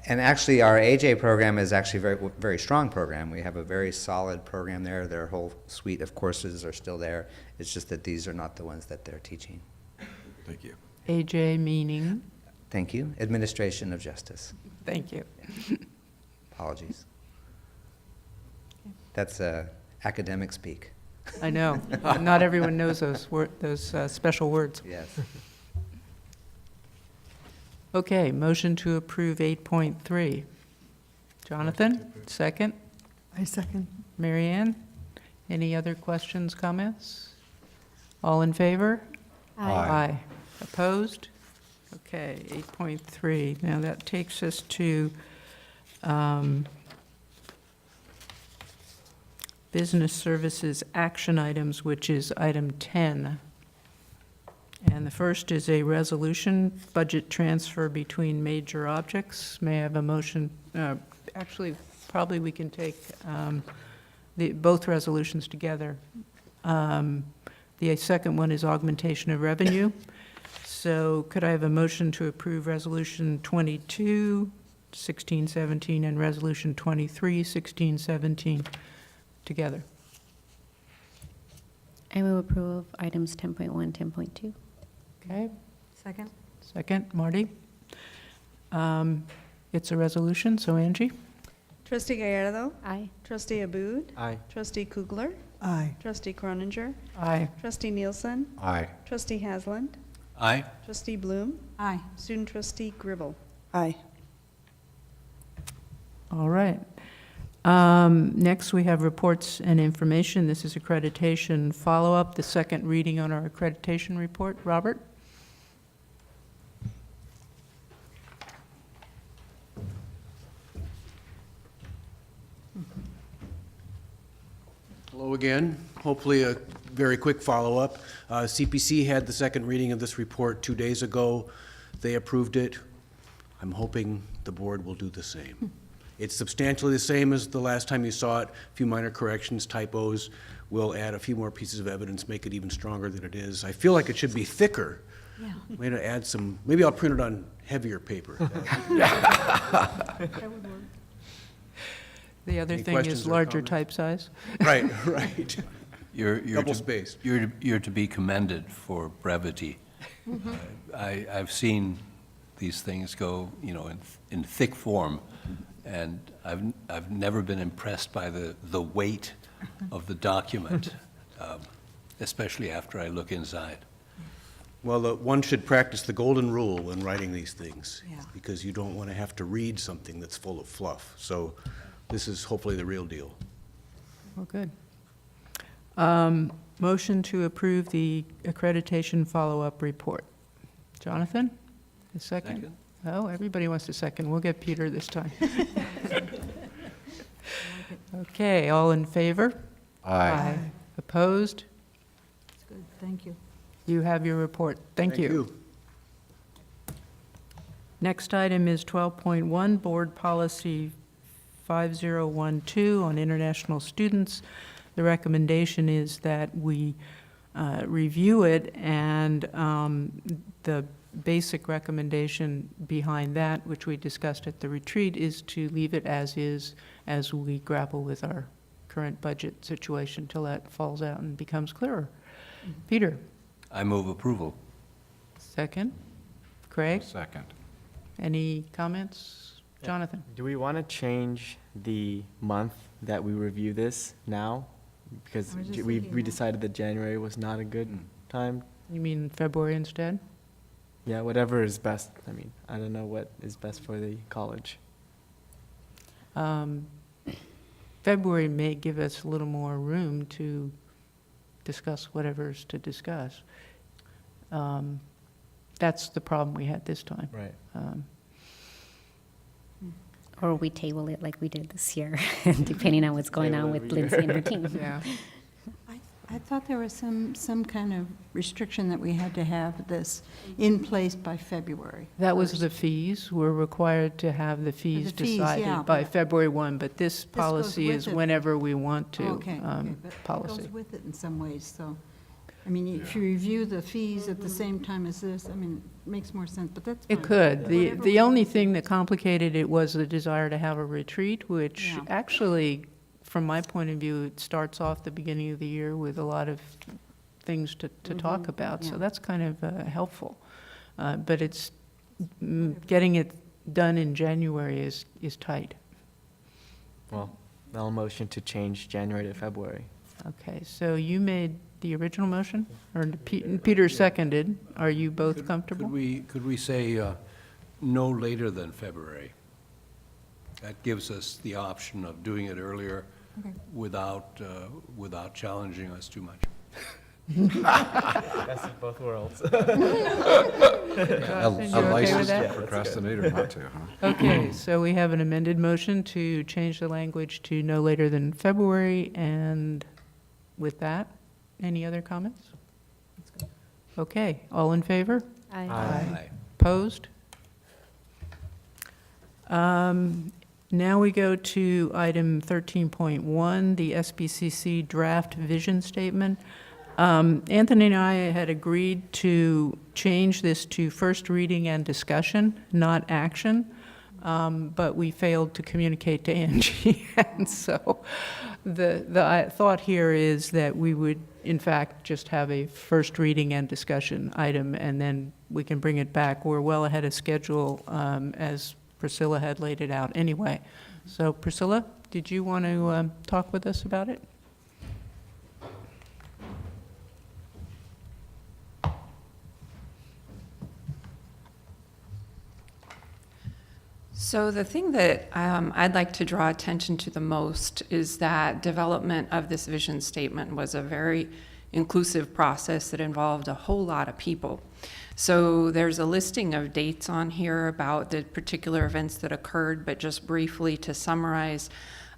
And actually, our AJ program is actually a very, very strong program. We have a very solid program there. Their whole suite of courses are still there. It's just that these are not the ones that they're teaching. Thank you. AJ meaning? Thank you. Administration of Justice. Thank you. Apologies. That's academic speak. I know. Not everyone knows those special words. Yes. Okay, motion to approve 8.3. Jonathan, second. I second. Mary Ann, any other questions, comments? All in favor? Aye. Opposed? Okay, 8.3. Now that takes us to business services action items, which is item 10. And the first is a resolution, budget transfer between major objects. May I have a motion? Actually, probably we can take both resolutions together. The second one is augmentation of revenue. So could I have a motion to approve Resolution 22, 1617, and Resolution 23, 1617 together? I move approval of items 10.1, 10.2. Okay, Second? second, Marty. It's a resolution, so Angie? Trustee Gallardo? Aye. Trustee Abud? Aye. Trustee Kugler? Aye. Trustee Croninger? Aye. Trustee Nielsen? Aye. Trustee Hasland? Aye. Trustee Bloom? Aye. Student Trustee Gribble? Aye. All right. Next, we have reports and information. This is accreditation follow-up, the second reading on our accreditation report. Robert? Hello again. Hopefully a very quick follow-up. CPC had the second reading of this report 2 days ago. They approved it. I'm hoping the board will do the same. It's substantially the same as the last time you saw it. A few minor corrections, typos. We'll add a few more pieces of evidence, make it even stronger than it is. I feel like it should be thicker. Yeah. Maybe add some, maybe I'll print it on heavier paper. The other Any thing questions is or larger comments? type size. Right, right. You're Double to- spaced. You're to be commended for brevity. I've seen these things go, in thick form, and I've never been impressed by the weight of the document, especially after I look inside. Well, one should practice the golden rule when writing these things, Yeah. because you don't want to have to read something that's full of fluff. So this is hopefully the real deal. Oh, good. Motion to approve the accreditation follow-up report. Jonathan, a second? Second. Oh, everybody wants a second. We'll get Peter this time. Okay, all in favor? Aye. Opposed? That's good, thank you. You have your report. Thank you. Next item is 12.1, Board Policy 5012 on international students. The recommendation is that we review it, and the basic recommendation behind that, which we discussed at the retreat, is to leave it as is as we grapple with our current budget situation till that falls out and becomes clearer. Peter? I move approval. Second. Craig? Second. Any comments? Jonathan? Do we want to change the month that we review this now? Because I was just we thinking that. decided that January was not a good time. You mean February instead? Yeah, whatever is best. I mean, I don't know what is best for the college. February may give us a little more room to discuss whatever's to discuss. That's the problem we had this time. Right. Or we table it like we did this year, depending on what's going Table on it with every Lindsay and her team. Yeah. I thought there was some kind of restriction that we had to have this in place by February. That was the fees. We're required to have the fees fees, yeah, decided by but- February 1, but this goes policy with is it. whenever we want to Okay, okay, but it policy. goes with it in some ways, so, I mean, if you review the fees at the same time as this, I mean, it makes more sense, but that's fine. It could. Whatever The we- only thing that complicated it was the desire to have a retreat, which Yeah. actually, from my point of view, it starts off the beginning of the year with a lot of things to talk about. So yeah. that's kind of helpful. But it's, getting it done in January is tight. Well, I'll motion to change January to February. Okay, so you made the original motion, or Peter seconded. Are you both comfortable? Could we say no later than February? That gives us the option of doing it earlier Okay. without challenging us too much. Best of both worlds. A Jonathan, you okay with licensed that? procrastinator not to, huh? Okay, so we have an amended motion to change the language to no later than February, and with that, any other comments? Okay, all in favor? Aye. Aye. Opposed? Now we go to item 13.1, the SBCC draft vision statement. Anthony and I had agreed to change this to first reading and discussion, not action, but we failed to communicate to Angie, and so The thought here is that we would, in fact, just have a first reading and discussion item, and then we can bring it back. We're well ahead of schedule, as Priscilla had laid it out anyway. So Priscilla, did you want to talk with us about it? So the thing that I'd like to draw attention to the most is that development of this vision statement was a very inclusive process that involved a whole lot of people. So there's a listing of dates on here about the particular events that occurred, but just briefly to summarize,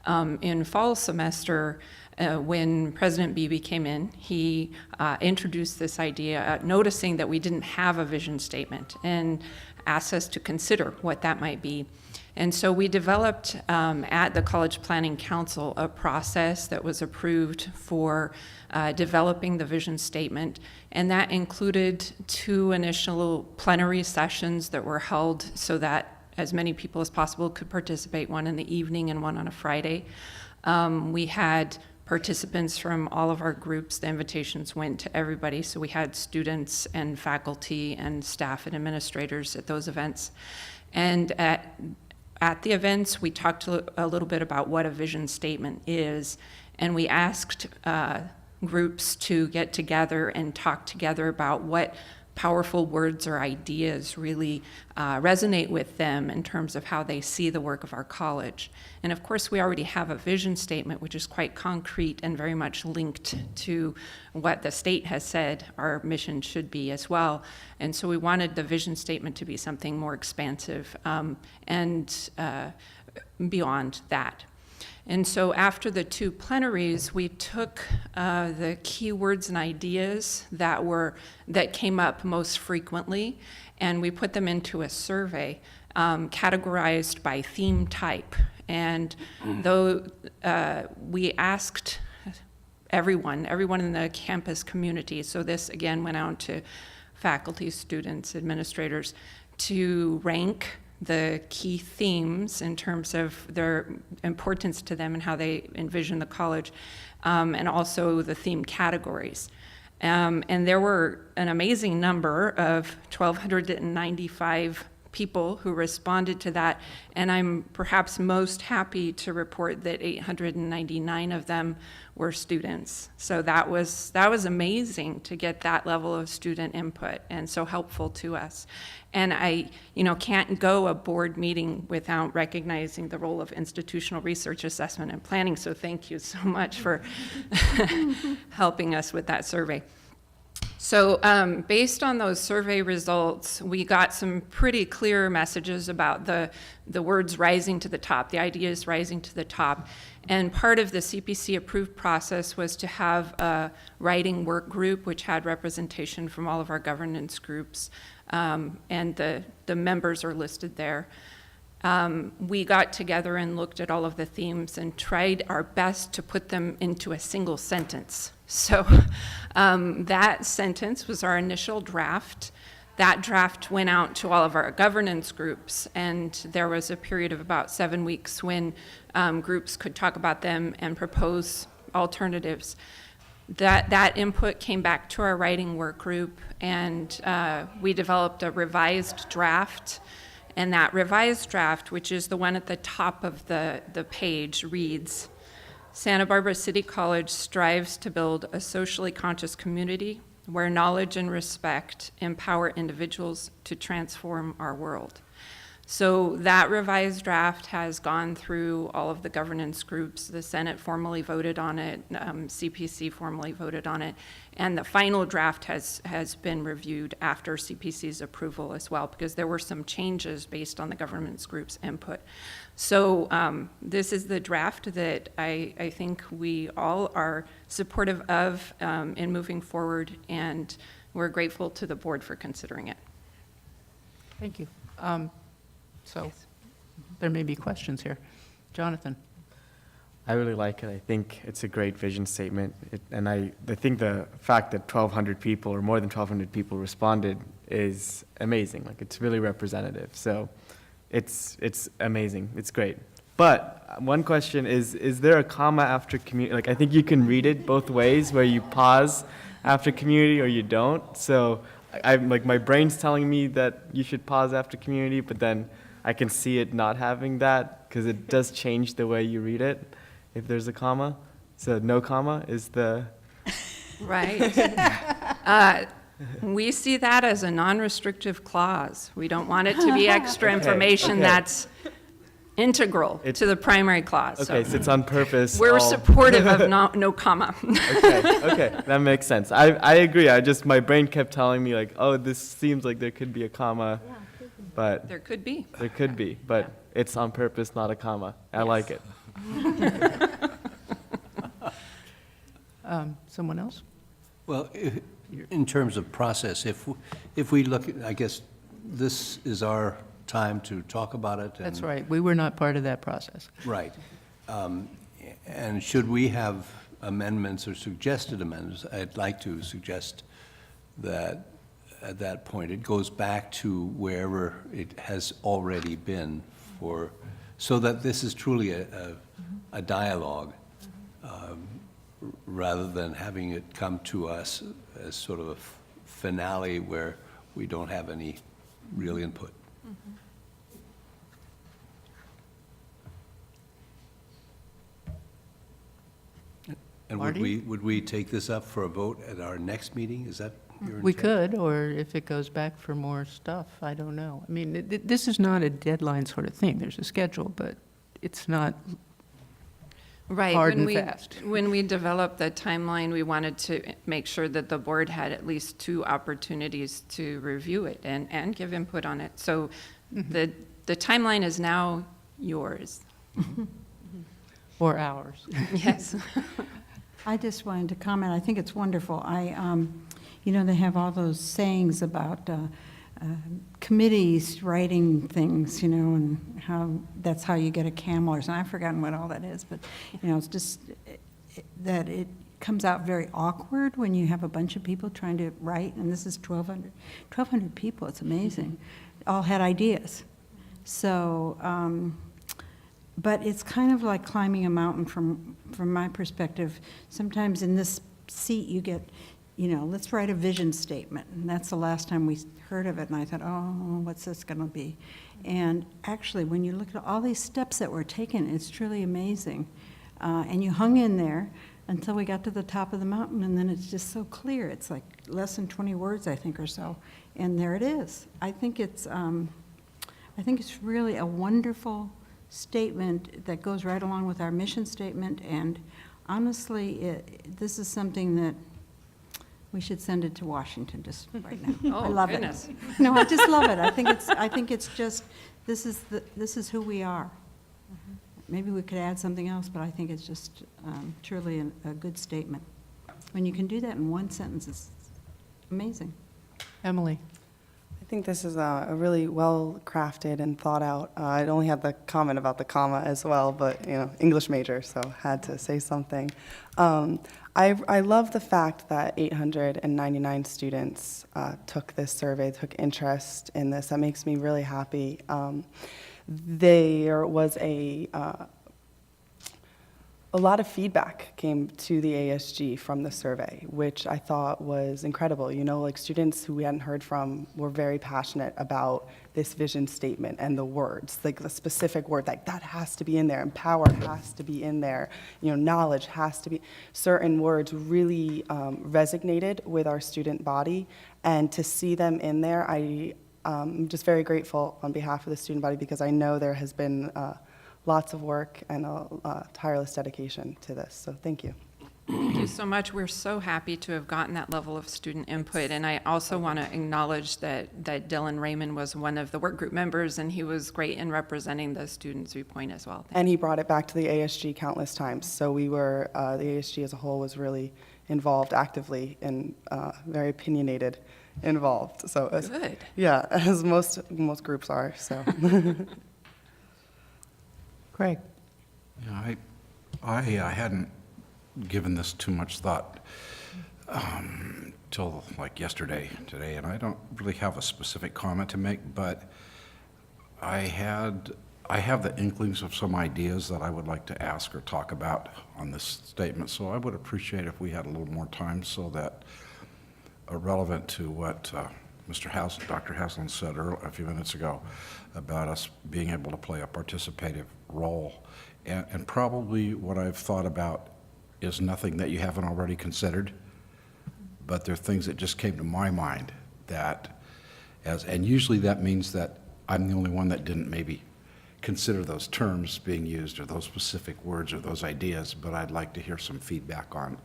in fall semester, when President Beebe came in, he introduced this idea, noticing that we didn't have a vision statement, and asked us to consider what that might be. And so we developed at the College Planning Council a process that was approved for developing the vision statement, and that included 2 initial plenary sessions that were held so that as many people as possible could participate, one in the evening and one on a Friday. We had participants from all of our groups. The invitations went to everybody, so we had students and faculty and staff and administrators at those events. And at the events, we talked a little bit about what a vision statement is, and we asked groups to get together and talk together about what powerful words or ideas really resonate with them in terms of how they see the work of our college. And of course, we already have a vision statement, which is quite concrete and very much linked to what the state has said our mission should be as well. And so we wanted the vision statement to be something more expansive and beyond that. And so after the 2 plenaries, we took the keywords and ideas that came up most frequently, and we put them into a survey categorized by theme type. And though we asked everyone in the campus community, so this again went out to faculty, students, administrators, to rank the key themes in terms of their importance to them and how they envision the college, and also the theme categories. And there were an amazing number of 1,295 people who responded to that, and I'm perhaps most happy to report that 899 of them were students. So that was amazing to get that level of student input, and so helpful to us. And I, can't go a board meeting without recognizing the role of institutional research assessment and planning, so thank you so much for helping us with that survey. So based on those survey results, we got some pretty clear messages about the words rising to the top, the ideas rising to the top. And part of the CPC approved process was to have a writing work group, which had representation from all of our governance groups, and the members are listed there. We got together and looked at all of the themes and tried our best to put them into a single sentence. So that sentence was our initial draft. That draft went out to all of our governance groups, and there was a period of about 7 weeks when groups could talk about them and propose alternatives. That input came back to our writing work group, and we developed a revised draft. And that revised draft, which is the one at the top of the page, reads, Santa Barbara City College strives to build a socially conscious community where knowledge and respect empower individuals to transform our world. So that revised draft has gone through all of the governance groups. The Senate formally voted on it, CPC formally voted on it, and the final draft has been reviewed after CPC's approval as well, because there were some changes based on the governance group's input. So this is the draft that I think we all are supportive of in moving forward, and we're grateful to the board for considering it. Thank you. So there may be questions here. Jonathan. I really like it. I think it's a great vision statement. And I think the fact that 1,200 people or more than 1,200 people responded is amazing. Like, it's really representative. So it's amazing. It's great. But one question is there a comma after community? Like, I think you can read it both ways, where you pause after community or you don't. So I'm like, my brain's telling me that you should pause after community, but then I can see it not having that, because it does change the way you read it if there's a comma. So no comma is the... Right. We see that as a non-restrictive clause. We don't want it to be extra Okay, information okay. that's integral to the primary clause. Okay, so it's on purpose. We're all- supportive of no comma. Okay, that makes sense. I agree. My brain kept telling me like, oh, this seems like there could be a comma, but There could be. there could be, but it's on purpose, not a comma. I like it. Someone else? Well, in terms of process, if we look, I guess this is our time to talk about it. That's and- right. We were not part of that process. Right. And should we have amendments or suggested amendments, I'd like to suggest that at that point, it goes back to wherever it has already been so that this is truly a dialogue, rather than having it come to us as sort of a finale where we don't have any real input. And Marty? would we take this up for a vote at our next meeting? Is that your We intent? could, or if it goes back for more stuff, I don't know. I mean, this is not a deadline sort of thing. There's a schedule, but it's not Right. hard when and we, fast. When we developed the timeline, we wanted to make sure that the board had at least 2 opportunities to review it and give input on it. So the timeline is now yours. Or ours. Yes. I just wanted to comment, I think it's wonderful. They have all those sayings about committees writing things, and that's how you get a camel or something. I've forgotten what all that is, but, it's just that it comes out very awkward when you have a bunch of people trying to write, and this is 1,200 people, it's amazing. All had ideas. So, but it's kind of like climbing a mountain from my perspective. Sometimes in this seat you get, let's write a vision statement. And that's the last time we heard of it. And I thought, oh, what's this going to be? And actually, when you look at all these steps that were taken, it's truly amazing. And you hung in there until we got to the top of the mountain, and then it's just so clear. It's like less than 20 words, I think, or so. And there it is. I think it's really a wonderful statement that goes right along with our mission statement, and honestly, this is something that we should send it to Washington just right now. I love goodness. it. No, I just love it. I think it's just this is who we are. Maybe we could add something else, but I think it's just truly a good statement. When you can do that in one sentence, it's amazing. Emily? I think this is a really well-crafted and thought out. I only had the comment about the comma as well, but, English major, so had to say something. I love the fact that 899 students took this survey, took interest in this. That makes me really happy. There was a lot of feedback came to the ASG from the survey, which I thought was incredible. Students who we hadn't heard from were very passionate about this vision statement and the words, like the specific word, like that has to be in there, empower has to be in there, knowledge has to be. Certain words really resonated with our student body, and to see them in there, I'm just very grateful on behalf of the student body, because I know there has been lots of work and a tireless dedication to this, so thank you. Thank you so much. We're so happy to have gotten that level of student input. And I also want to acknowledge that Dylan Raymond was one of the work group members, and he was great in representing the students' viewpoint as well. And he brought it back to the ASG countless times, so we were, the ASG as a whole was really involved actively and very opinionated involved. So Good. Yeah, as most groups are, so. Craig? Yeah, I hadn't given this too much thought till like yesterday, today, and I don't really have a specific comment to make, but I I have the inklings of some ideas that I would like to ask or talk about on this statement, so I would appreciate if we had a little more time so that relevant to what Dr. Haslam said a few minutes ago about us being able to play a participative role. And probably what I've thought about is nothing that you haven't already considered, but there are things that just came to my mind that, and usually that means that I'm the only one that didn't maybe consider those terms being used or those specific words or those ideas, but I'd like to hear some feedback on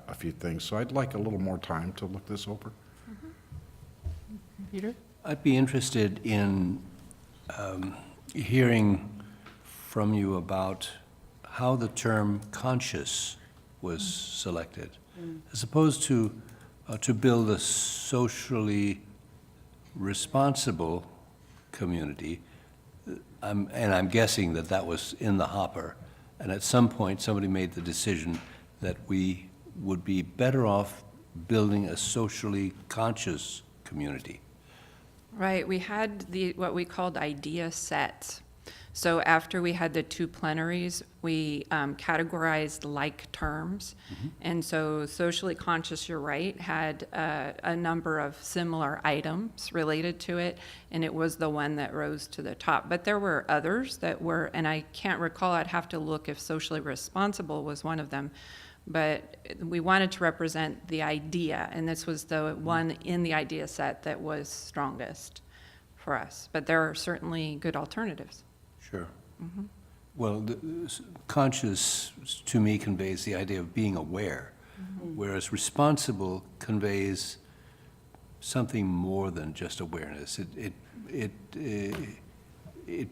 a few things. So I'd like a little more time to look this over. Peter? I'd be interested in hearing from you about how the term conscious was selected, as opposed to build a socially responsible community. And I'm guessing that that was in the hopper. And at some point, somebody made the decision that we would be better off building a socially conscious community. Right, we had what we called idea sets. So after we had the 2 plenaries, we categorized like terms. And so socially conscious, you're right, had a number of similar items related to it, and it was the one that rose to the top. But there were others that were, and I can't recall, I'd have to look if socially responsible was one of them. But we wanted to represent the idea, and this was the one in the idea set that was strongest for us. But there are certainly good alternatives. Sure. Well, conscious to me conveys the idea of being aware, whereas responsible conveys something more than just awareness. It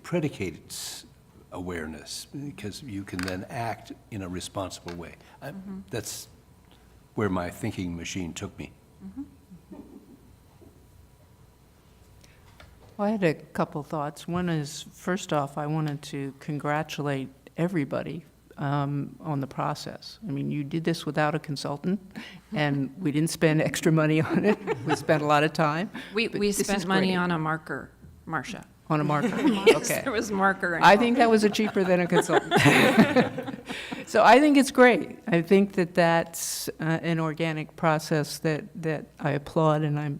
predicates awareness because you can then act in a responsible way. That's where my thinking machine took me. Well, I had a couple thoughts. One is, first off, I wanted to congratulate everybody on the process. I mean, you did this without a consultant, and we didn't spend extra money on it. We spent a lot of time. We spent money on a marker, Marcia. On a marker? Yes, Okay. there was marker I involved. think that was cheaper than a consultant. So I think it's great. I think that that's an organic process that I applaud, and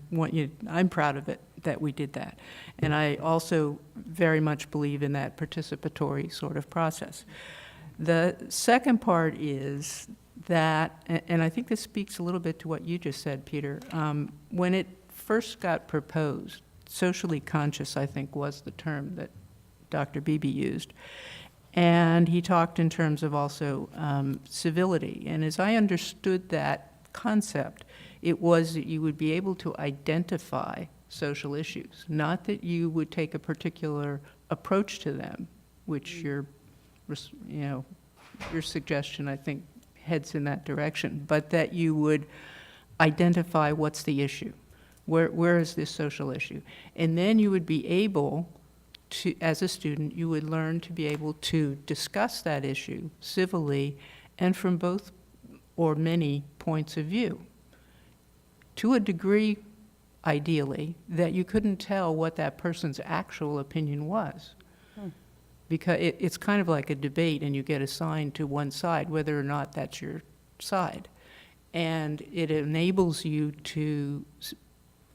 I'm proud of it that we did that. And I also very much believe in that participatory sort of process. The second part is that, and I think this speaks a little bit to what you just said, Peter, when it first got proposed, socially conscious, I think, was the term that Dr. Beebe used. And he talked in terms of also civility. And as I understood that concept, it was that you would be able to identify social issues, not that you would take a particular approach to them, which your suggestion, I think, heads in that direction, but that you would identify what's the issue. Where is this social issue? And then you would be able to, as a student, you would learn to be able to discuss that issue civilly and from both or many points of view. To a degree, ideally, that you couldn't tell what that person's actual opinion was. Because it's kind of like a debate, and you get assigned to one side, whether or not that's your side. And it enables you to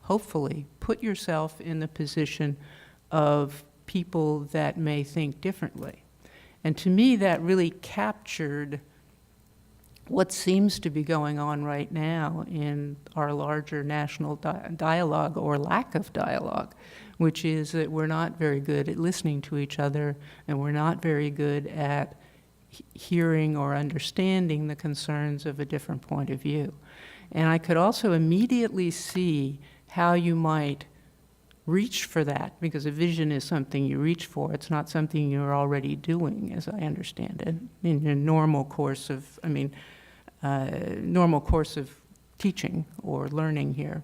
hopefully put yourself in the position of people that may think differently. And to me, that really captured what seems to be going on right now in our larger national dialogue or lack of dialogue, which is that we're not very good at listening to each other, and we're not very good at hearing or understanding the concerns of a different point of view. And I could also immediately see how you might reach for that, because a vision is something you reach for. It's not something you're already doing, as I understand it, in your normal course of, normal course of teaching or learning here.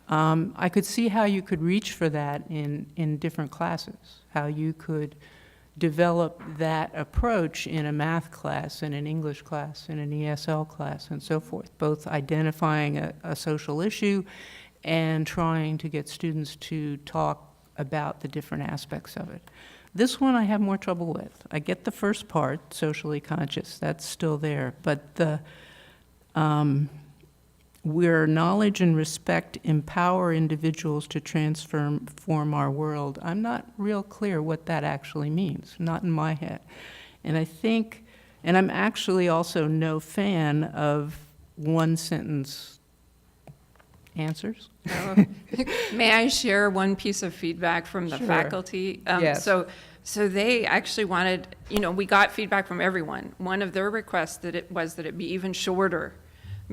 I could see how you could reach for that in different classes, how you could develop that approach in a math class, in an English class, in an ESL class, and so forth, both identifying a social issue and trying to get students to talk about the different aspects of it. This one I have more trouble with. I get the first part, socially conscious, that's still there, but the, where knowledge and respect empower individuals to transform our world, I'm not real clear what that actually means, not in my head. And I think, and I'm actually also no fan of one-sentence answers. May I share one piece of feedback from the Sure. faculty? Yes. So they actually wanted, we got feedback from everyone. One of their requests was that it be even shorter,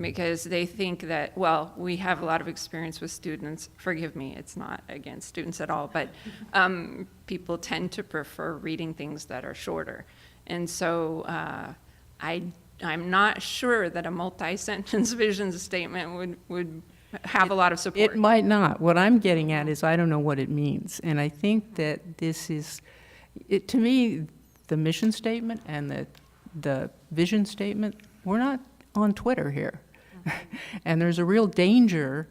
because they think that, well, we have a lot of experience with students. Forgive me, it's not against students at all, but people tend to prefer reading things that are shorter. And so I'm not sure that a multi-sentence vision statement would have a lot of support. It might not. What I'm getting at is I don't know what it means. And I think that this is, to me, the mission statement and the vision statement, we're not on Twitter here. And there's a real danger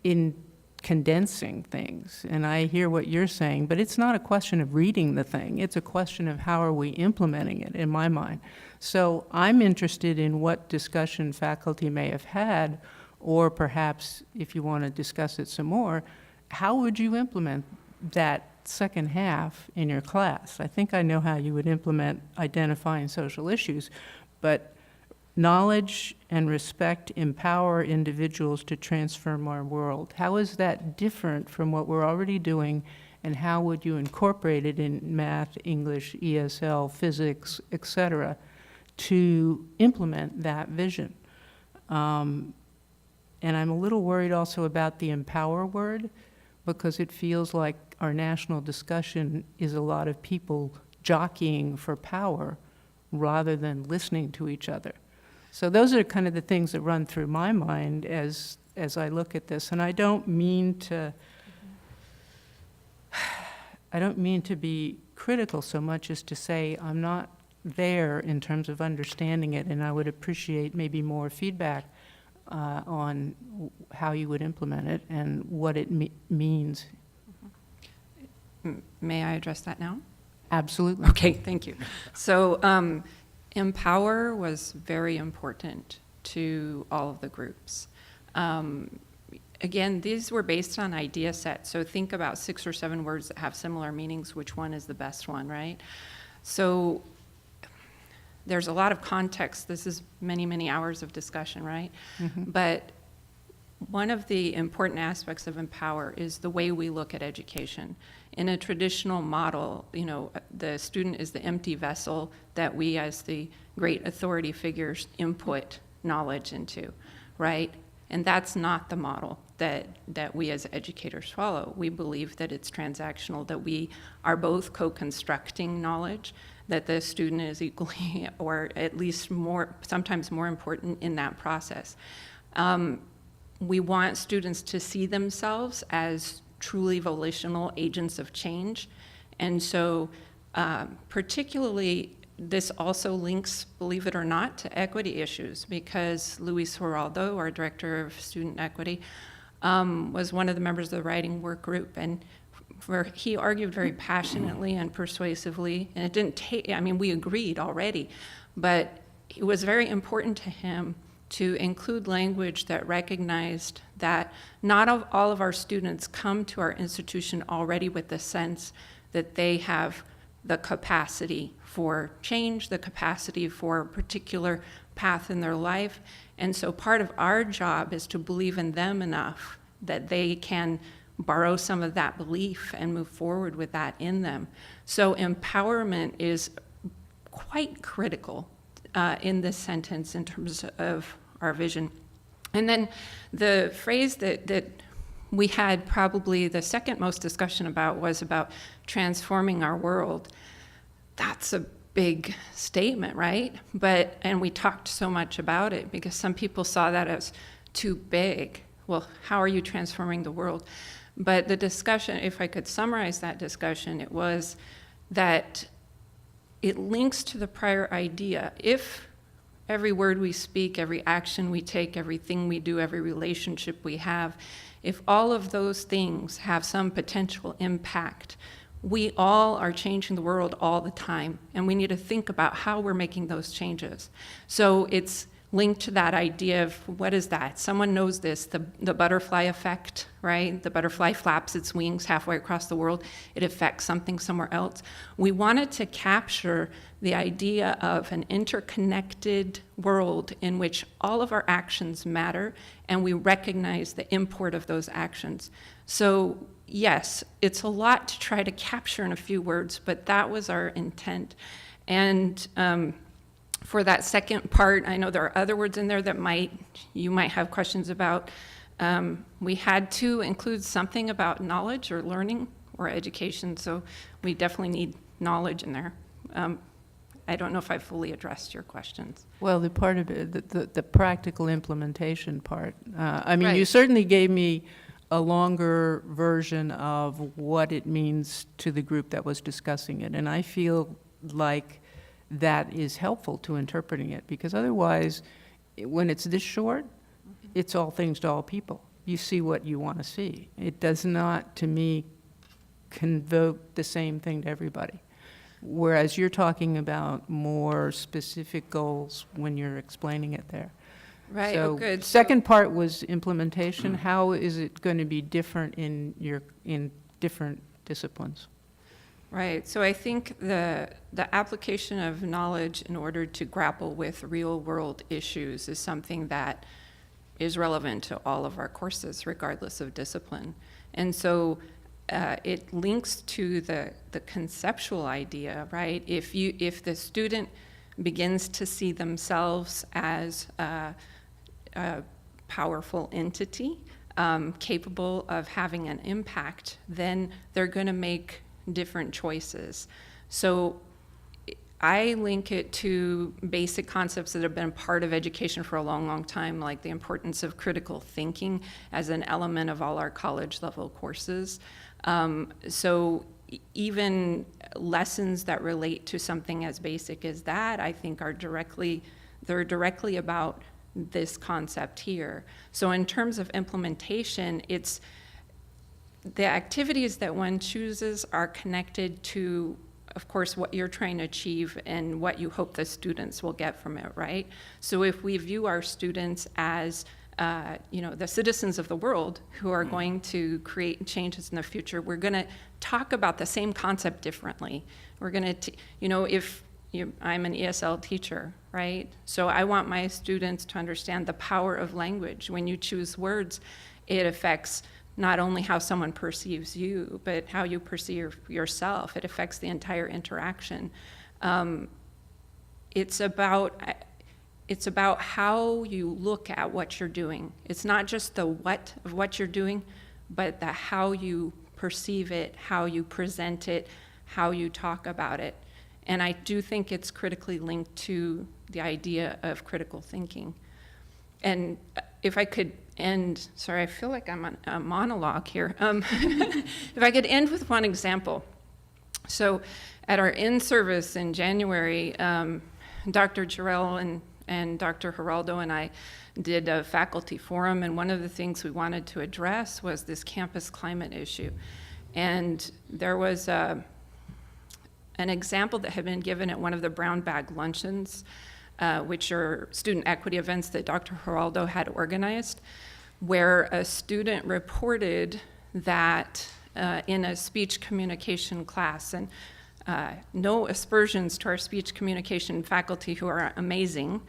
in condensing things. And I hear what you're saying, but it's not a question of reading the thing. It's a question of how are we implementing it, in my mind. So I'm interested in what discussion faculty may have had, or perhaps if you want to discuss it some more, how would you implement that second half in your class? I think I know how you would implement identifying social issues, but knowledge and respect empower individuals to transform our world. How is that different from what we're already doing, and how would you incorporate it in math, English, ESL, physics, etc., to implement that vision? And I'm a little worried also about the empower word, because it feels like our national discussion is a lot of people jockeying for power rather than listening to each other. So those are kind of the things that run through my mind as I look at this. And I don't mean to be critical so much as to say I'm not there in terms of understanding it, and I would appreciate maybe more feedback on how you would implement it and what it means. May I address that now? Absolutely. Okay, thank you. So empower was very important to all of the groups. Again, these were based on idea sets, so think about 6 or 7 words that have similar meanings, which one is the best one, right? So there's a lot of context. This is many, many hours of discussion, right? Mm-hmm. But one of the important aspects of empower is the way we look at education. In a traditional model, the student is the empty vessel that we as the great authority figures input knowledge into, right? And that's not the model that we as educators follow. We believe that it's transactional, that we are both co-constructing knowledge, that the student is equally, or at least more, sometimes more important in that process. We want students to see themselves as truly volitional agents of change. And so particularly, this also links, believe it or not, to equity issues, because Luis Geraldo, our Director of Student Equity, was one of the members of the writing work group, and he argued very passionately and persuasively, and it didn't take, we agreed already, but it was very important to him to include language that recognized that not all of our students come to our institution already with the sense that they have the capacity for change, the capacity for a particular path in their life. And so part of our job is to believe in them enough that they can borrow some of that belief and move forward with that in them. So empowerment is quite critical in this sentence in terms of our vision. And then the phrase that we had probably the second most discussion about was about transforming our world. That's a big statement, right? And we talked so much about it because some people saw that as too big. Well, how are you transforming the world? But the discussion, if I could summarize that discussion, it was that it links to the prior idea. If every word we speak, every action we take, everything we do, every relationship we have, if all of those things have some potential impact, we all are changing the world all the time, and we need to think about how we're making those changes. So it's linked to that idea of, what is that? Someone knows this, the butterfly effect, right? The butterfly flaps its wings halfway across the world. It affects something somewhere else. We wanted to capture the idea of an interconnected world in which all of our actions matter, and we recognize the import of those actions. So yes, it's a lot to try to capture in a few words, but that was our intent. And for that second part, I know there are other words in there that you might have questions about. We had to include something about knowledge or learning or education, so we definitely need knowledge in there. I don't know if I fully addressed your questions. Well, the part of it, the practical implementation part. I mean, you Right. certainly gave me a longer version of what it means to the group that was discussing it, and I feel like that is helpful to interpreting it, because otherwise, when it's this short, it's all things to all people. You see what you want to see. It does not, to me, convoke the same thing to everybody. Whereas you're talking about more specific goals when you're explaining it there. Right, So oh, good. second part was implementation. How is it going to be different in different disciplines? Right, so I think the application of knowledge in order to grapple with real-world issues is something that is relevant to all of our courses, regardless of discipline. And so it links to the conceptual idea, right? If the student begins to see themselves as a powerful entity, capable of having an impact, then they're going to make different choices. So I link it to basic concepts that have been part of education for a long, long time, like the importance of critical thinking as an element of all our college level courses. So even lessons that relate to something as basic as that, I think they're directly about this concept here. So in terms of implementation, it's the activities that one chooses are connected to, of course, what you're trying to achieve and what you hope the students will get from it, right? So if we view our students as the citizens of the world who are going to create changes in the future, we're going to talk about the same concept differently. We're going to, I'm an ESL teacher, right? So I want my students to understand the power of language. When you choose words, it affects not only how someone perceives you, but how you perceive yourself. It affects the entire interaction. It's about how you look at what you're doing. It's not just the what of what you're doing, but the how you perceive it, how you present it, how you talk about it. And I do think it's critically linked to the idea of critical thinking. And if I could end, sorry, I feel like I'm on a monologue here. If I could end with one example. So at our in-service in January, Dr. Jarrell and Dr. Geraldo and I did a faculty forum, and one of the things we wanted to address was this campus climate issue. And there was an example that had been given at one of the brown bag luncheons, which are student equity events that Dr. Geraldo had organized, where a student reported that in a speech communication class, and no aspersions to our speech communication faculty who are amazing,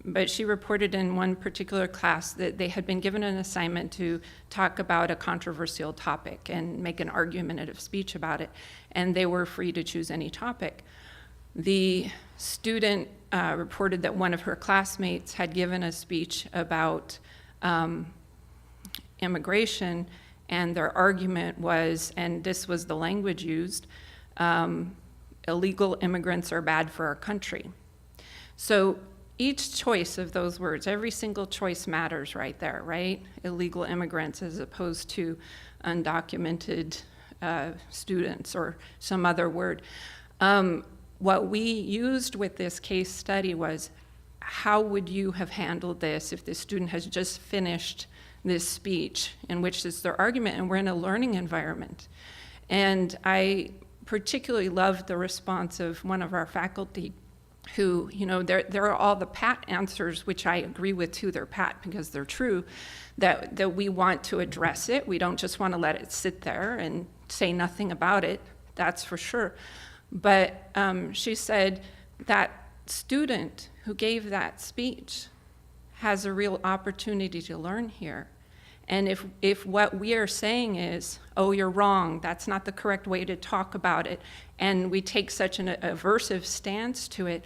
but she reported in one particular class that they had been given an assignment to talk about a controversial topic and make an argumentative speech about it, and they were free to choose any topic. The student reported that one of her classmates had given a speech about immigration, and their argument was, and this was the language used, illegal immigrants are bad for our country. So each choice of those words, every single choice matters right there, right? Illegal immigrants as opposed to undocumented students or some other word. What we used with this case study was, how would you have handled this if the student has just finished this speech in which is their argument and we're in a learning environment? And I particularly loved the response of one of our faculty who, there are all the pat answers, which I agree with too, they're pat because they're true, that we want to address it. We don't just want to let it sit there and say nothing about it, that's for sure. But she said that student who gave that speech has a real opportunity to learn here. And if what we are saying is, oh, you're wrong, that's not the correct way to talk about it, and we take such an aversive stance to it,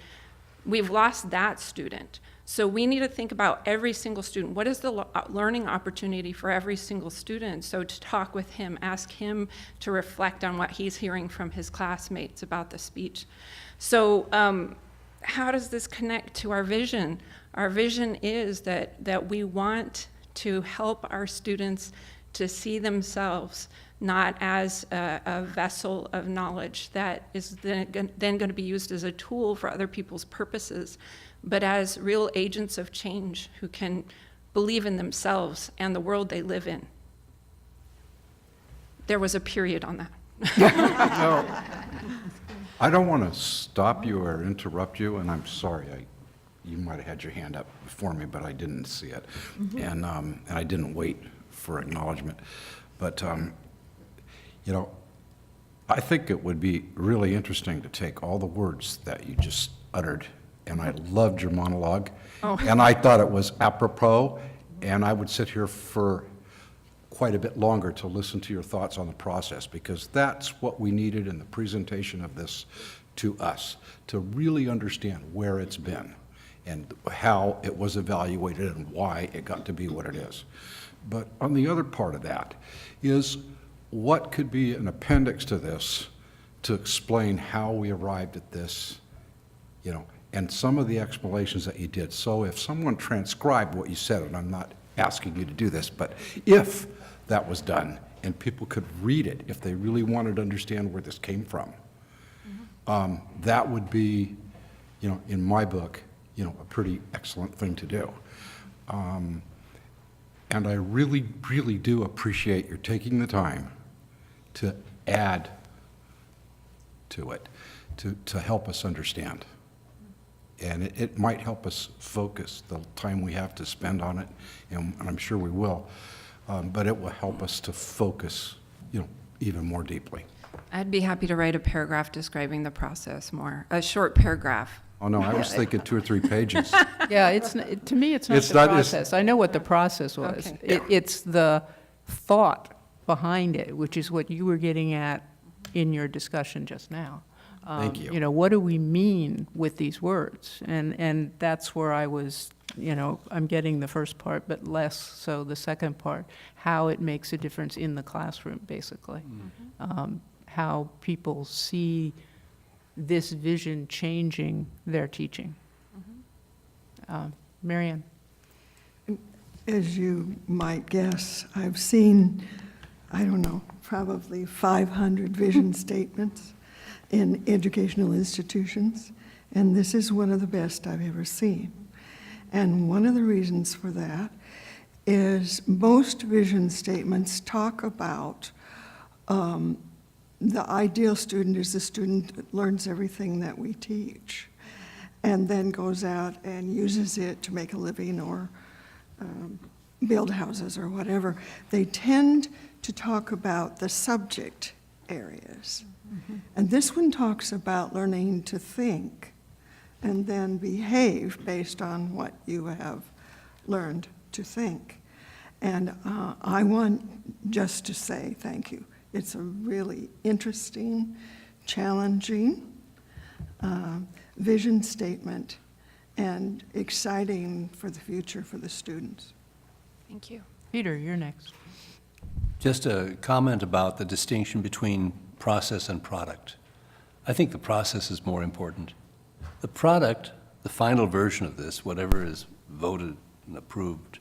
we've lost that student. So we need to think about every single student. What is the learning opportunity for every single student? So to talk with him, ask him to reflect on what he's hearing from his classmates about the speech. So how does this connect to our vision? Our vision is that we want to help our students to see themselves not as a vessel of knowledge that is then going to be used as a tool for other people's purposes, but as real agents of change who can believe in themselves and the world they live in. There was a period on that. No, I don't want to stop you or interrupt you, and I'm sorry. You might have had your hand up before me, but I didn't see it. And I didn't wait for acknowledgement. But, I think it would be really interesting to take all the words that you just uttered, and I loved your monologue, and I thought it was apropos, and I would sit here for quite a bit longer to listen to your thoughts on the process, because that's what we needed in the presentation of this to us, to really understand where it's been and how it was evaluated and why it got to be what it is. But on the other part of that is what could be an appendix to this to explain how we arrived at this, and some of the explanations that you did. So if someone transcribed what you said, and I'm not asking you to do this, but if that was done and people could read it, if they really wanted to understand where this came from, that would be, in my book, a pretty excellent thing to do. And I really, really do appreciate your taking the time to add to it, to help us understand. And it might help us focus the time we have to spend on it, and I'm sure we will, but it will help us to focus, even more deeply. I'd be happy to write a paragraph describing the process more, a short paragraph. Oh, no, I was thinking 2 or 3 pages. Yeah, to me, it's not the process. I know what the process was. Okay. It's the thought behind it, which is what you were getting at in your discussion just now. Thank you. What do we mean with these words? And that's where I was, I'm getting the first part, but less so the second part, how it makes a difference in the classroom, basically. How people see this vision changing their teaching. Marianne? As you might guess, I've seen, probably 500 vision statements in educational institutions, and this is one of the best I've ever seen. And one of the reasons for that is most vision statements talk about the ideal student is the student that learns everything that we teach and then goes out and uses it to make a living or build houses or whatever. They tend to talk about the subject areas. And this one talks about learning to think and then behave based on what you have learned to think. And I want just to say thank you. It's a really interesting, challenging vision statement and exciting for the future for the students. Thank you. Peter, you're next. Just a comment about the distinction between process and product. I think the process is more important. The product, the final version of this, whatever is voted and approved,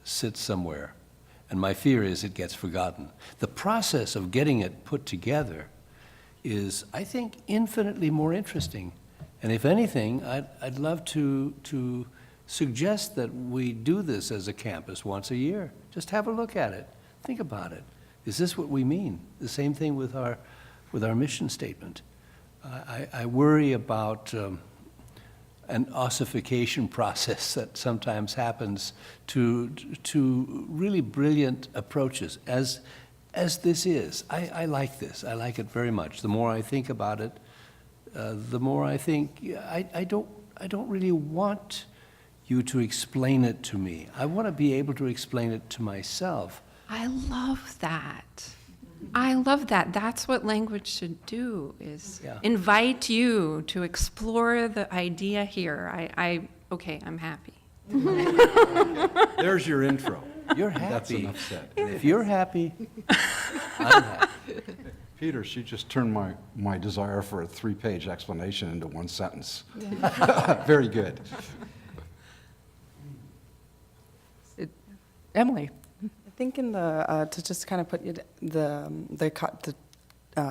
sits somewhere. And my fear is it gets forgotten. The process of getting it put together is, I think, infinitely more interesting. And if anything, I'd love to suggest that we do this as a campus once a year. Just have a look at it. Think about it. Is this what we mean? The same thing with our mission statement. I worry about an ossification process that sometimes happens to really brilliant approaches, as this is. I like this. I like it very much. The more I think about it, the more I think I don't really want you to explain it to me. I want to be able to explain it to myself. I love that. I love that. That's what language should do, is invite you to explore the idea here. Okay, I'm happy. There's your intro. You're That's happy. enough said. And if you're happy, I'm happy. Peter, she just turned my desire for a 3-page explanation into 1 sentence. Very good. Emily? I think in the, to just kind of put the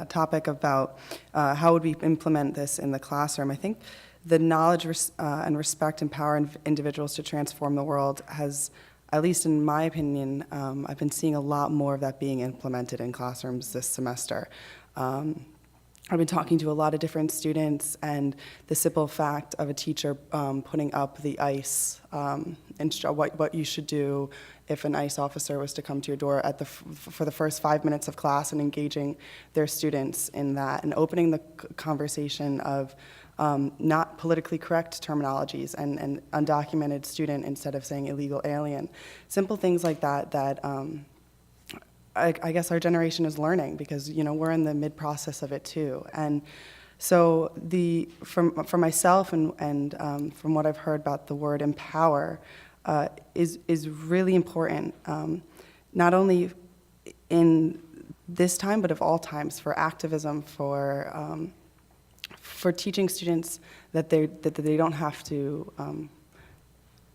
topic about how would we implement this in the classroom, I think the knowledge and respect empower individuals to transform the world has, at least in my opinion, I've been seeing a lot more of that being implemented in classrooms this semester. I've been talking to a lot of different students, and the simple fact of a teacher putting up the ICE, and what you should do if an ICE officer was to come to your door for the first 5 minutes of class, and engaging their students in that, and opening the conversation of not politically correct terminologies and undocumented student instead of saying illegal alien. Simple things like that I guess our generation is learning, because we're in the mid-process of it too. And so for myself and from what I've heard about the word empower is really important, not only in this time but of all times, for activism, for teaching students that they don't have to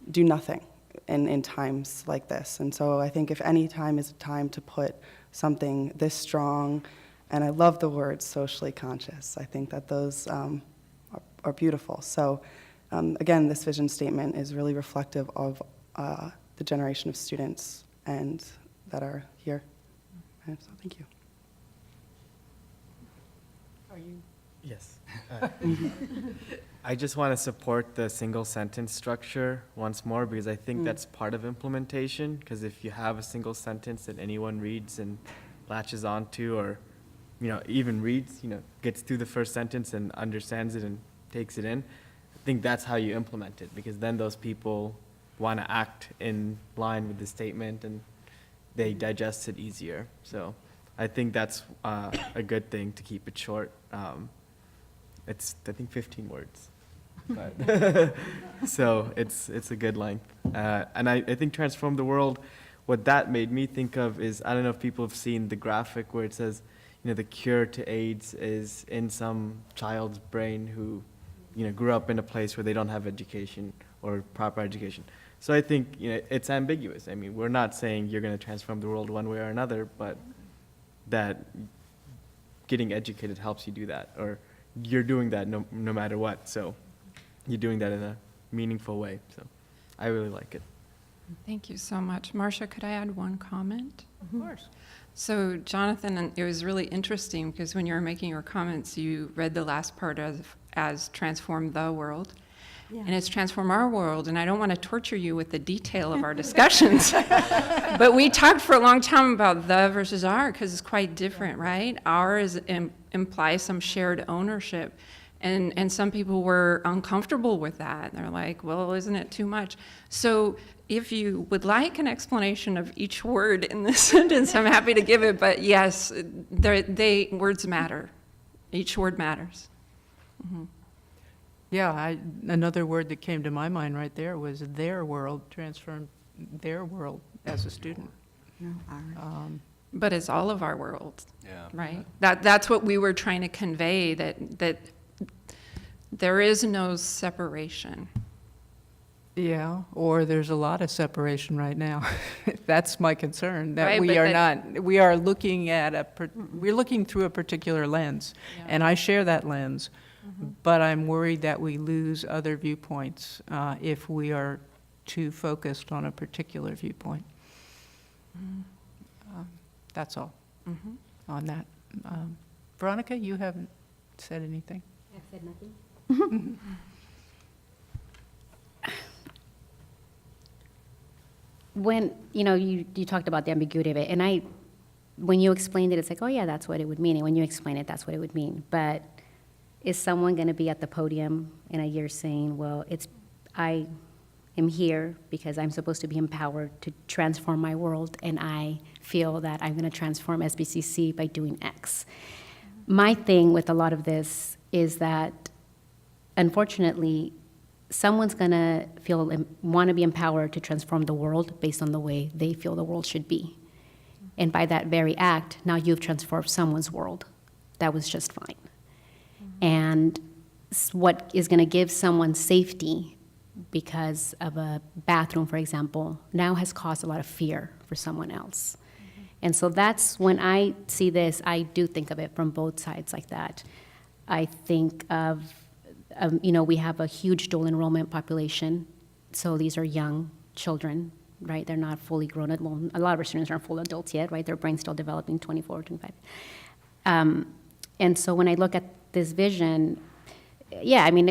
do nothing in times like this. And so I think if any time is a time to put something this strong, and I love the word socially conscious, I think that those are beautiful. So again, this vision statement is really reflective of the generation of students and that are here. And so thank you. Are you? Yes. I just want to support the single sentence structure once more, because I think that's part of implementation. Because if you have a single sentence that anyone reads and latches onto, or even reads, gets through the first sentence and understands it and takes it in, I think that's how you implement it, because then those people want to act in line with the statement and they digest it easier. So I think that's a good thing, to keep it short. It's, I think, 15 words. But so it's a good length. And I think transform the world, what that made me think of is, I don't know if people have seen the graphic where it says, the cure to AIDS is in some child's brain who, grew up in a place where they don't have education or proper education. So I think, it's ambiguous. I mean, we're not saying you're going to transform the world one way or another, but that getting educated helps you do that, or you're doing that no matter what. So you're doing that in a meaningful way. So I really like it. Thank you so much. Marcia, could I add one comment? Of course. So Jonathan, it was really interesting, because when you were making your comments, you read the last part as transform the world. Yeah. And it's transform our world, and I don't want to torture you with the detail of our discussions, but we talked for a long time about the versus our, because it's quite different, right? Our implies some shared ownership, and some people were uncomfortable with that. They're like, well, isn't it too much? So if you would like an explanation of each word in this sentence, I'm happy to give it, but yes, words matter. Each word matters. Mm-hmm. Yeah, another word that came to my mind right there was their world, transform their world as a student. But it's all of our worlds, right? That's what we were trying to convey, that there is no separation. Yeah, or there's a lot of separation right now. That's my concern, that Right, we but are not, we are looking at we're looking through a particular lens, and I share that lens. But I'm worried that we lose other viewpoints if we are too focused on a particular viewpoint. That's all. on that. Veronica, you haven't said anything. I've said nothing. When, you talked about the ambiguity of it, and when you explained it, it's like, oh yeah, that's what it would mean. And when you explain it, that's what it would mean. But is someone going to be at the podium in a year saying, well, I am here because I'm supposed to be empowered to transform my world, and I feel that I'm going to transform SBCC by doing X. My thing with a lot of this is that, unfortunately, someone's going to want to be empowered to transform the world based on the way they feel the world should be. And by that very act, now you've transformed someone's world that was just fine. And what is going to give someone safety because of a bathroom, for example, now has caused a lot of fear for someone else. And so that's when I see this, I do think of it from both sides like that. I think of, we have a huge dual enrollment population. So these are young children, right? They're not fully grown up. Well, a lot of our students aren't full adults yet, right? Their brain's still developing, 24, 25. And so when I look at this vision, yeah, I mean,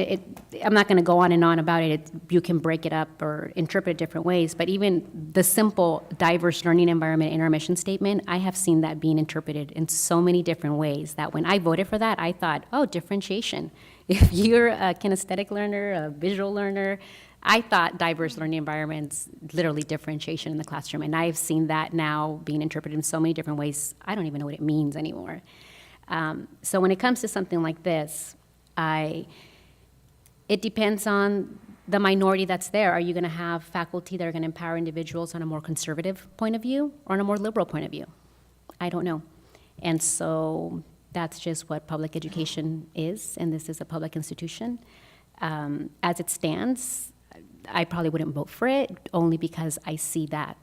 I'm not going to go on and on about it. You can break it up or interpret it different ways, but even the simple diverse learning environment in our mission statement, I have seen that being interpreted in so many different ways that when I voted for that, I thought, oh, differentiation. If you're a kinesthetic learner, a visual learner, I thought diverse learning environments, literally differentiation in the classroom, and I've seen that now being interpreted in so many different ways, I don't even know what it means anymore. So when it comes to something like this, it depends on the minority that's there. Are you going to have faculty that are going to empower individuals on a more conservative point of view or on a more liberal point of view? I don't know. And so that's just what public education is, and this is a public institution. As it stands, I probably wouldn't vote for it, only because I see that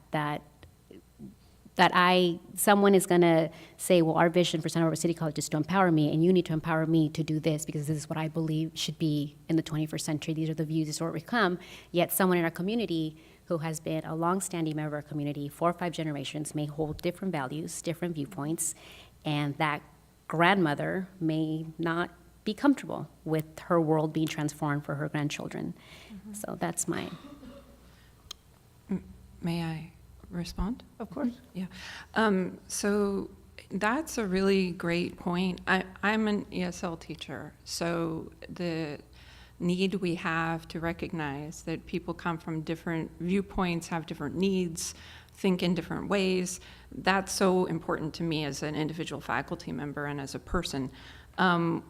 someone is going to say, well, our vision for Santa Barbara City College is to empower me, and you need to empower me to do this because this is what I believe should be in the 21st century. These are the views, this is where we come. Yet someone in our community who has been a longstanding member of our community, 4 or 5 generations, may hold different values, different viewpoints, and that grandmother may not be comfortable with her world being transformed for her grandchildren. So that's my... May I respond? Of course. Yeah. So that's a really great point. I'm an ESL teacher, so the need we have to recognize that people come from different viewpoints, have different needs, think in different ways, that's so important to me as an individual faculty member and as a person.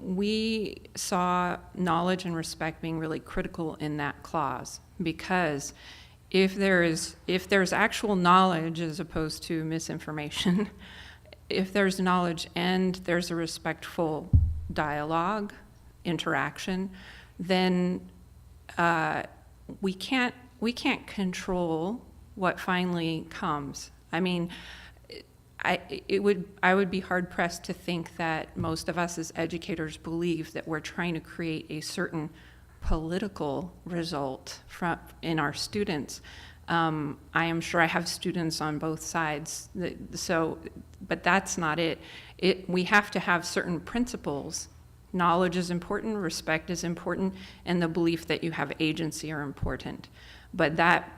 We saw knowledge and respect being really critical in that clause, because if there's actual knowledge as opposed to misinformation, if there's knowledge and there's a respectful dialogue, interaction, then we can't control what finally comes. I mean, I would be hard pressed to think that most of us as educators believe that we're trying to create a certain political result in our students. I am sure I have students on both sides, but that's not it. We have to have certain principles. Knowledge is important, respect is important, and the belief that you have agency are important. But that,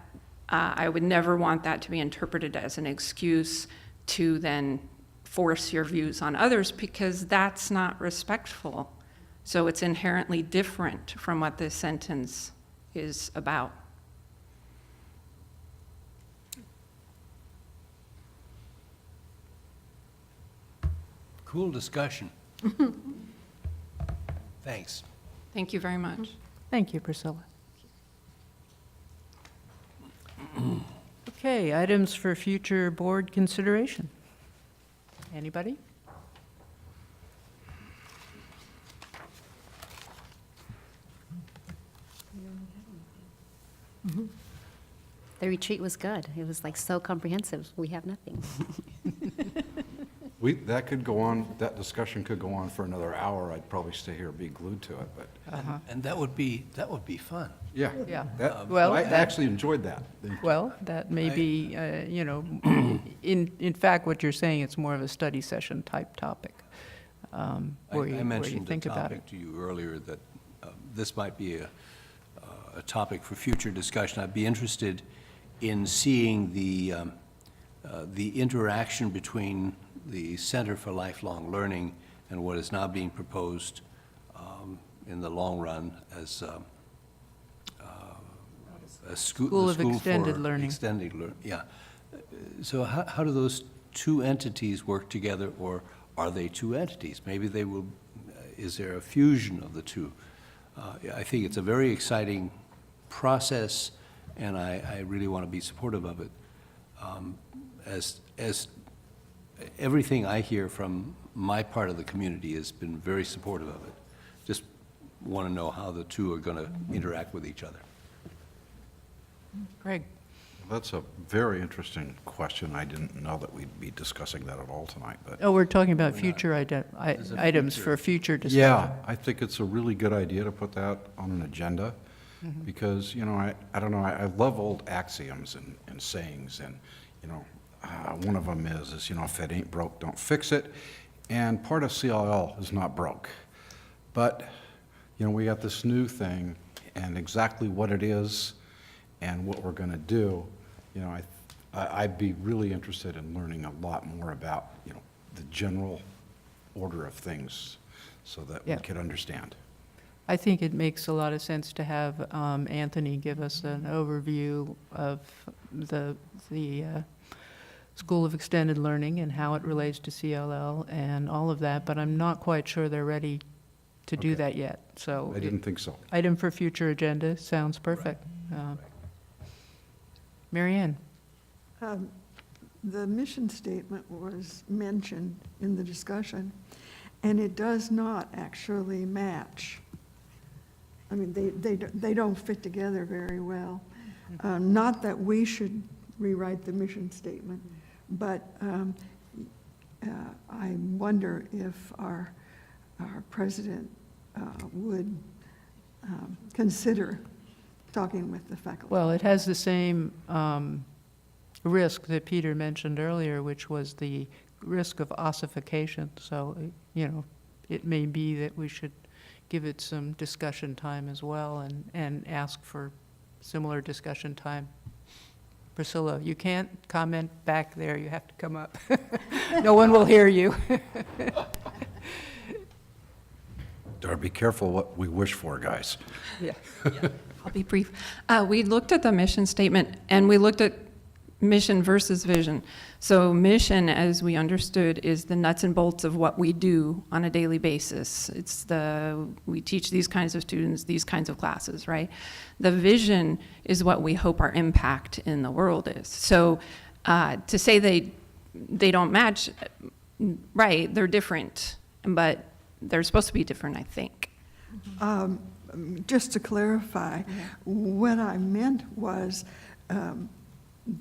I would never want that to be interpreted as an excuse to then force your views on others, because that's not respectful. So it's inherently different from what this sentence is about. Cool discussion. Thanks. Thank you very much. Thank you, Priscilla. Okay, items for future board consideration. Anybody? The retreat was good. It was like so comprehensive. We have nothing. That could go on, that discussion could go on for another hour. I'd probably stay here, be glued to it, but, And that would be fun. yeah. Yeah. Well, I that- actually enjoyed that. Well, that may be, you know, in fact, what you're saying, it's more of a study session type topic, I where you mentioned the think about it. topic to you earlier that this might be a topic for future discussion. I'd be interested in seeing the interaction between the Center for Lifelong Learning and what is now being proposed in the long run as a School of Extended for Learning. Extended yeah. So how do those two entities work together, or are they two entities? Maybe they will, is there a fusion of the two? I think it's a very exciting process, and I really want to be supportive of it. As everything I hear from my part of the community has been very supportive of it. Just want to know how the two are going to interact with each other. Greg? That's a very interesting question. I didn't know that we'd be discussing that at all tonight, but. Oh, we're talking about future items for future discussion. Yeah, I think it's a really good idea to put that on an agenda, because, you know, I don't know, I love old axioms and sayings, and, you know, one of them is, you know, if it ain't broke, don't fix it, and part of CLL is not broke. But, you know, we got this new thing, and exactly what it is and what we're going to do, you know, I'd be really interested in learning a lot more about, you know, the general order of things so that we Yeah. could understand. I think it makes a lot of sense to have Anthony give us an overview of the School of Extended Learning and how it relates to CLL and all of that, but I'm not quite sure they're ready to do Okay. that yet, so. I didn't think so. Item for future agenda, sounds perfect. Mary Ann? The mission statement was mentioned in the discussion, and it does not actually match. I mean, they don't fit together very well. Not that we should rewrite the mission statement, but I wonder if our president would consider talking with the faculty. Well, it has the same risk that Peter mentioned earlier, which was the risk of ossification. So, you know, it may be that we should give it some discussion time as well and ask for similar discussion time. Priscilla, you can't comment back there. You have to come up. No one will hear you. Better be careful what we wish for, guys. Yeah. I'll be brief. We looked at the mission statement, and we looked at mission versus vision. So mission, as we understood, is the nuts and bolts of what we do on a daily basis. We teach these kinds of students, these kinds of classes, right? The vision is what we hope our impact in the world is. So to say they don't match, right, they're different, but they're supposed to be different, I think. Just to clarify, what I meant was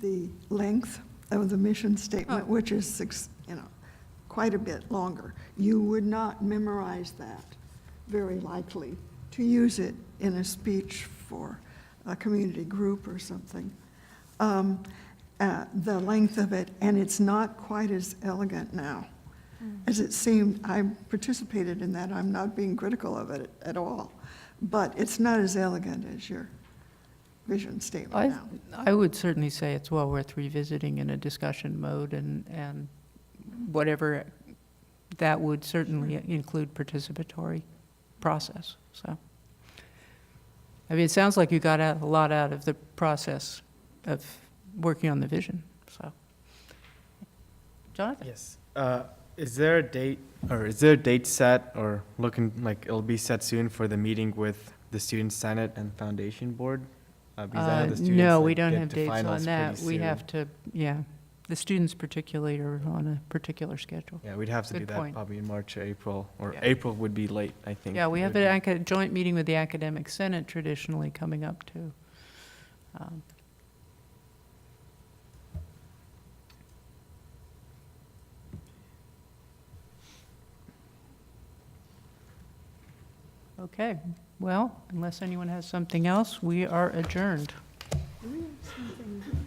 the length of the mission statement, which is, quite a bit longer. You would not memorize that, very likely, to use it in a speech for a community group or something. The length of it, and it's not quite as elegant now as it seemed. I participated in that. I'm not being critical of it at all, but it's not as elegant as your vision statement now. I would certainly say it's well worth revisiting in a discussion mode, and whatever, that would certainly include participatory process, so. I mean, it sounds like you got a lot out of the process of working on the vision, so. Jonathan? Yes. Is there a date set, or looking like it'll be set soon, for the meeting with the Student Senate and Foundation Board? Because I know the students, No, like, we don't get have to dates finals on that. pretty We soon. have to, yeah. The students particularly are on a particular schedule. Yeah, we'd have to do Good that point. probably in March or April, or Yeah. April would be late, I think. Yeah, we have Would a be- joint meeting with the Academic Senate traditionally coming up, too. Okay, well, unless anyone has something else, we are adjourned. Do we have something